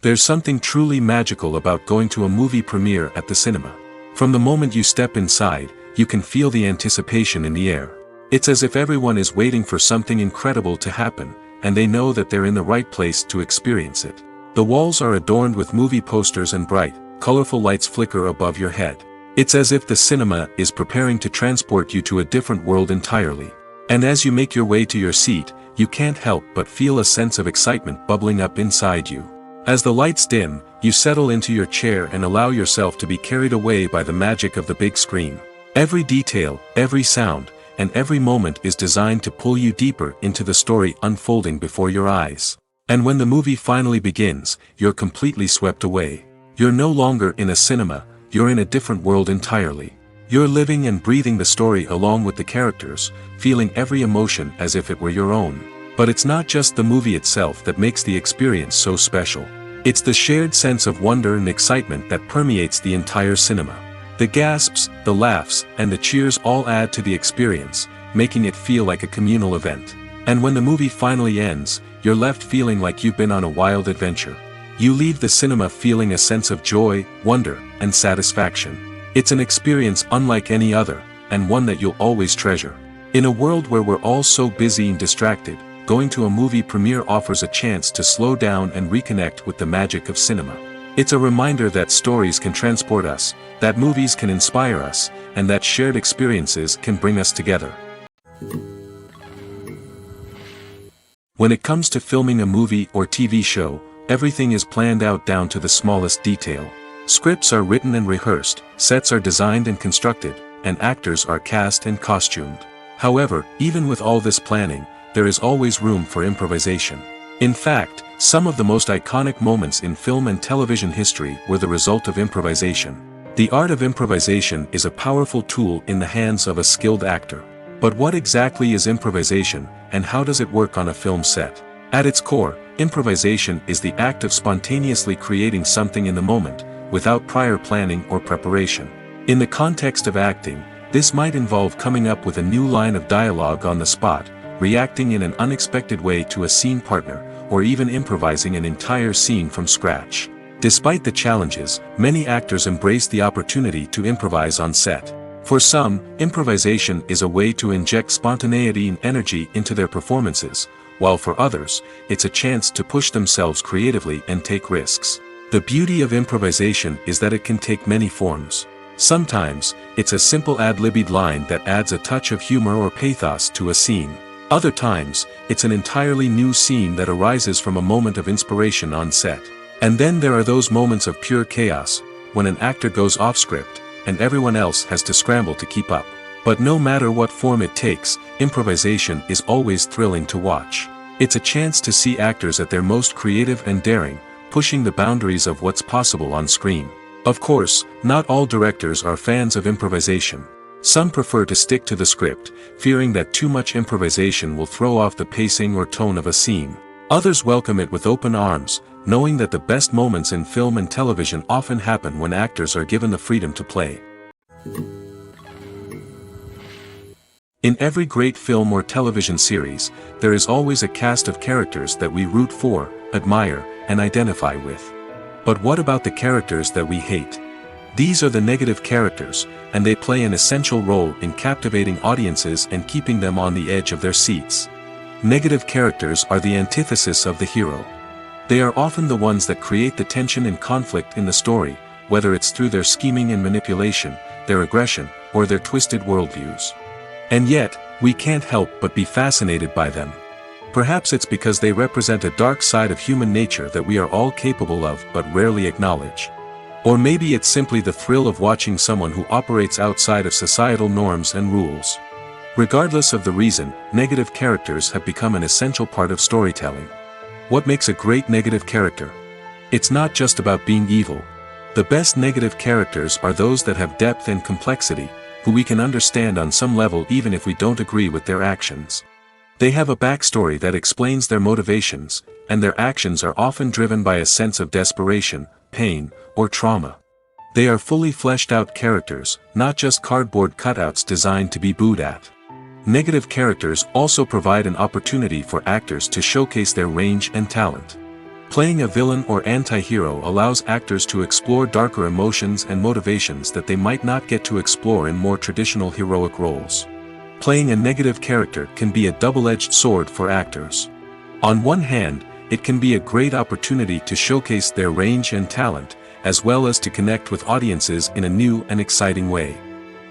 There's something truly magical about going to a movie premiere at the cinema. From the moment you step inside, you can feel the anticipation in the air. It's as if everyone is waiting for something incredible to happen, and they know that they're in the right place to experience it. The walls are adorned with movie posters and bright, colorful lights flicker above your head. It's as if the cinema is preparing to transport you to a different world entirely. And as you make your way to your seat, you can't help but feel a sense of excitement bubbling up inside you. As the lights dim, you settle into your chair and allow yourself to be carried away by the magic of the big screen. Every detail, every sound, and every moment is designed to pull you deeper into the story unfolding before your eyes. And when the movie finally begins, you're completely swept away. You're no longer in a cinema, you're in a different world entirely. You're living and breathing the story along with the characters, feeling every emotion as if it were your own. But it's not just the movie itself that makes the experience so special. It's the shared sense of wonder and excitement that permeates the entire cinema. The gasps, the laughs, and the cheers all add to the experience, making it feel like a communal event. And when the movie finally ends, you're left feeling like you've been on a wild adventure. You leave the cinema feeling a sense of joy, wonder, and satisfaction. It's an experience unlike any other, and one that you'll always treasure. In a world where we're all so busy and distracted, going to a movie premiere offers a chance to slow down and reconnect with the magic of cinema. It's a reminder that stories can transport us, that movies can inspire us, and that shared experiences can bring us together. When it comes to filming a movie or TV show, everything is planned out down to the smallest detail. Scripts are written and rehearsed, sets are designed and constructed, and actors are cast and costumed. However, even with all this planning, there is always room for improvisation. In fact, some of the most iconic moments in film and television history were the result of improvisation. The art of improvisation is a powerful tool in the hands of a skilled actor. But what exactly is improvisation, and how does it work on a film set? At its core, improvisation is the act of spontaneously creating something in the moment, without prior planning or preparation. In the context of acting, this might involve coming up with a new line of dialogue on the spot, reacting in an unexpected way to a scene partner, or even improvising an entire scene from scratch. Despite the challenges, many actors embrace the opportunity to improvise on set. For some, improvisation is a way to inject spontaneity and energy into their performances, while for others, it's a chance to push themselves creatively and take risks. The beauty of improvisation is that it can take many forms. Sometimes, it's a simple ad-libbed line that adds a touch of humor or pathos to a scene. Other times, it's an entirely new scene that arises from a moment of inspiration on set. And then there are those moments of pure chaos, when an actor goes off script, and everyone else has to scramble to keep up. But no matter what form it takes, improvisation is always thrilling to watch. It's a chance to see actors at their most creative and daring, pushing the boundaries of what's possible on screen. Of course, not all directors are fans of improvisation. Some prefer to stick to the script, fearing that too much improvisation will throw off the pacing or tone of a scene. Others welcome it with open arms, knowing that the best moments in film and television often happen when actors are given the freedom to play. In every great film or television series, there is always a cast of characters that we root for, admire, and identify with. But what about the characters that we hate? These are the negative characters, and they play an essential role in captivating audiences and keeping them on the edge of their seats. Negative characters are the antithesis of the hero. They are often the ones that create the tension and conflict in the story, whether it's through their scheming and manipulation, their aggression, or their twisted worldviews. And yet, we can't help but be fascinated by them. Perhaps it's because they represent a dark side of human nature that we are all capable of but rarely acknowledge. Or maybe it's simply the thrill of watching someone who operates outside of societal norms and rules. Regardless of the reason, negative characters have become an essential part of storytelling. What makes a great negative character? It's not just about being evil. The best negative characters are those that have depth and complexity, who we can understand on some level even if we don't agree with their actions. They have a backstory that explains their motivations, and their actions are often driven by a sense of desperation, pain, or trauma. They are fully fleshed out characters, not just cardboard cutouts designed to be booed at. Negative characters also provide an opportunity for actors to showcase their range and talent. Playing a villain or anti-hero allows actors to explore darker emotions and motivations that they might not get to explore in more traditional heroic roles. Playing a negative character can be a double-edged sword for actors. On one hand, it can be a great opportunity to showcase their range and talent, as well as to connect with audiences in a new and exciting way.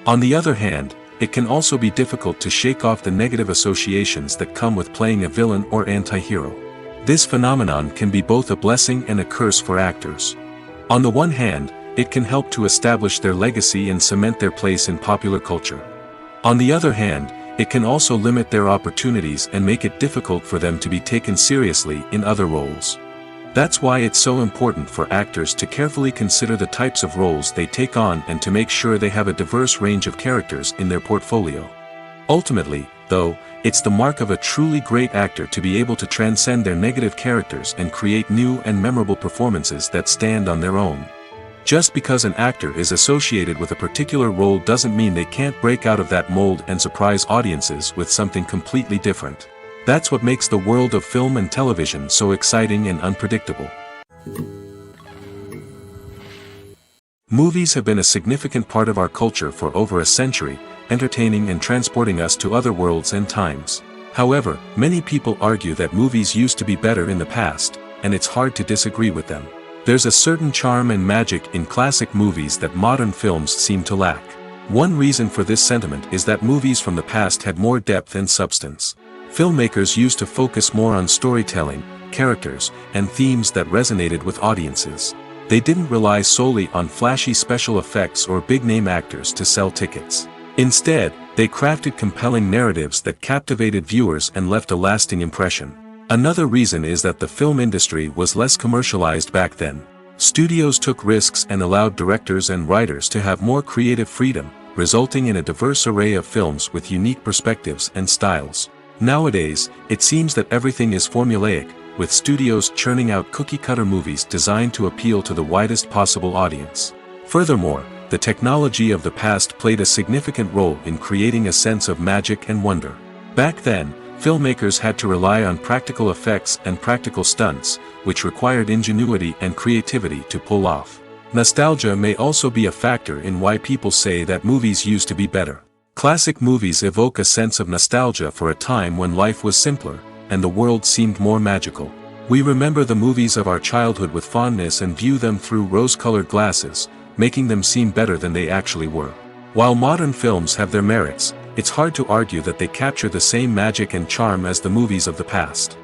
On the other hand, it can also be difficult to shake off the negative associations that come with playing a villain or anti-hero. This phenomenon can be both a blessing and a curse for actors. On the one hand, it can help to establish their legacy and cement their place in popular culture. On the other hand, it can also limit their opportunities and make it difficult for them to be taken seriously in other roles. That's why it's so important for actors to carefully consider the types of roles they take on and to make sure they have a diverse range of characters in their portfolio. Ultimately, though, it's the mark of a truly great actor to be able to transcend their negative characters and create new and memorable performances that stand on their own. Just because an actor is associated with a particular role doesn't mean they can't break out of that mold and surprise audiences with something completely different. That's what makes the world of film and television so exciting and unpredictable. Movies have been a significant part of our culture for over a century, entertaining and transporting us to other worlds and times. However, many people argue that movies used to be better in the past, and it's hard to disagree with them. There's a certain charm and magic in classic movies that modern films seem to lack. One reason for this sentiment is that movies from the past had more depth and substance. Filmmakers used to focus more on storytelling, characters, and themes that resonated with audiences. They didn't rely solely on flashy special effects or big-name actors to sell tickets. Instead, they crafted compelling narratives that captivated viewers and left a lasting impression. Another reason is that the film industry was less commercialized back then. Studios took risks and allowed directors and writers to have more creative freedom, resulting in a diverse array of films with unique perspectives and styles. Nowadays, it seems that everything is formulaic, with studios churning out cookie-cutter movies designed to appeal to the widest possible audience. Furthermore, the technology of the past played a significant role in creating a sense of magic and wonder. Back then, filmmakers had to rely on practical effects and practical stunts, which required ingenuity and creativity to pull off. Nostalgia may also be a factor in why people say that movies used to be better. Classic movies evoke a sense of nostalgia for a time when life was simpler, and the world seemed more magical. We remember the movies of our childhood with fondness and view them through rose-colored glasses, making them seem better than they actually were. While modern films have their merits, it's hard to argue that they capture the same magic and charm as the movies of the past.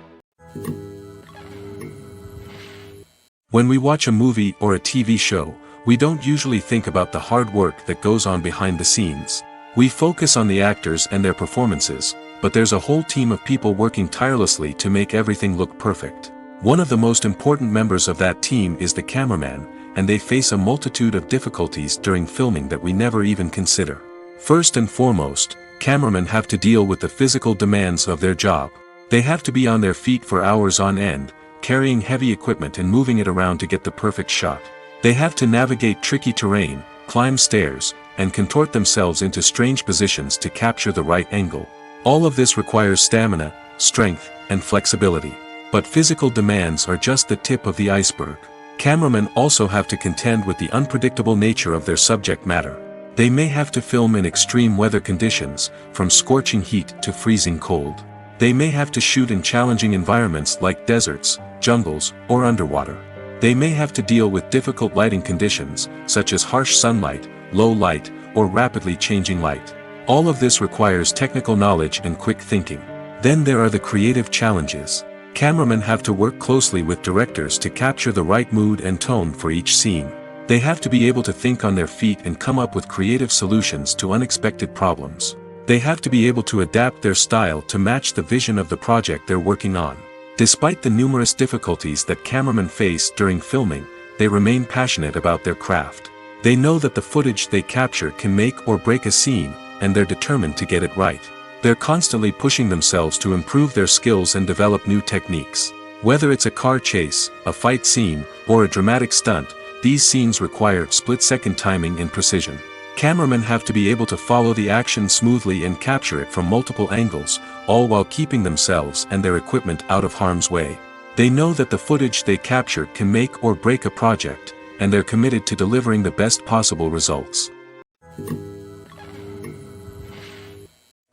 When we watch a movie or a TV show, we don't usually think about the hard work that goes on behind the scenes. We focus on the actors and their performances, but there's a whole team of people working tirelessly to make everything look perfect. One of the most important members of that team is the cameraman, and they face a multitude of difficulties during filming that we never even consider. First and foremost, cameramen have to deal with the physical demands of their job. They have to be on their feet for hours on end, carrying heavy equipment and moving it around to get the perfect shot. They have to navigate tricky terrain, climb stairs, and contort themselves into strange positions to capture the right angle. All of this requires stamina, strength, and flexibility. But physical demands are just the tip of the iceberg. Cameramen also have to contend with the unpredictable nature of their subject matter. They may have to film in extreme weather conditions, from scorching heat to freezing cold. They may have to shoot in challenging environments like deserts, jungles, or underwater. They may have to deal with difficult lighting conditions, such as harsh sunlight, low light, or rapidly changing light. All of this requires technical knowledge and quick thinking. Then there are the creative challenges. Cameramen have to work closely with directors to capture the right mood and tone for each scene. They have to be able to think on their feet and come up with creative solutions to unexpected problems. They have to be able to adapt their style to match the vision of the project they're working on. Despite the numerous difficulties that cameramen face during filming, they remain passionate about their craft. They know that the footage they capture can make or break a scene, and they're determined to get it right. They're constantly pushing themselves to improve their skills and develop new techniques. Whether it's a car chase, a fight scene, or a dramatic stunt, these scenes require split-second timing and precision. Cameramen have to be able to follow the action smoothly and capture it from multiple angles, all while keeping themselves and their equipment out of harm's way. They know that the footage they capture can make or break a project, and they're committed to delivering the best possible results.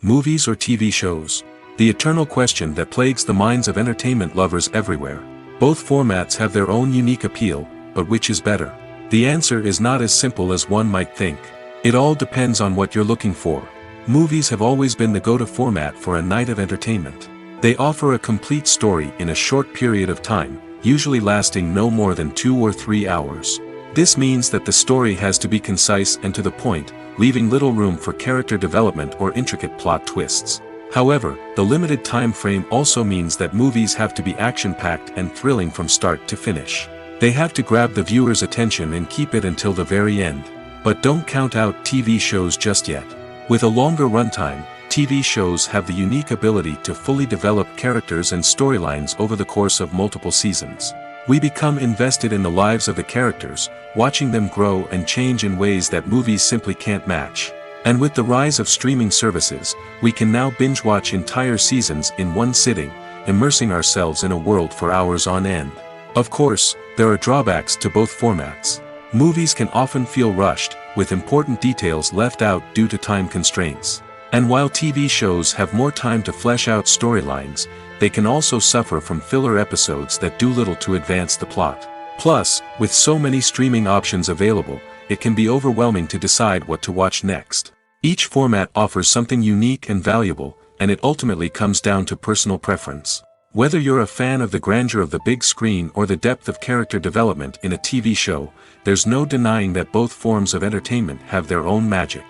Movies or TV shows? The eternal question that plagues the minds of entertainment lovers everywhere. Both formats have their own unique appeal, but which is better? The answer is not as simple as one might think. It all depends on what you're looking for. Movies have always been the go-to format for a night of entertainment. They offer a complete story in a short period of time, usually lasting no more than 2 or 3 hours. This means that the story has to be concise and to the point, leaving little room for character development or intricate plot twists. However, the limited time frame also means that movies have to be action-packed and thrilling from start to finish. They have to grab the viewer's attention and keep it until the very end. But don't count out TV shows just yet. With a longer runtime, TV shows have the unique ability to fully develop characters and storylines over the course of multiple seasons. We become invested in the lives of the characters, watching them grow and change in ways that movies simply can't match. And with the rise of streaming services, we can now binge-watch entire seasons in one sitting, immersing ourselves in a world for hours on end. Of course, there are drawbacks to both formats. Movies can often feel rushed, with important details left out due to time constraints. And while TV shows have more time to flesh out storylines, they can also suffer from filler episodes that do little to advance the plot. Plus, with so many streaming options available, it can be overwhelming to decide what to watch next. Each format offers something unique and valuable, and it ultimately comes down to personal preference. Whether you're a fan of the grandeur of the big screen or the depth of character development in a TV show, there's no denying that both forms of entertainment have their own magic.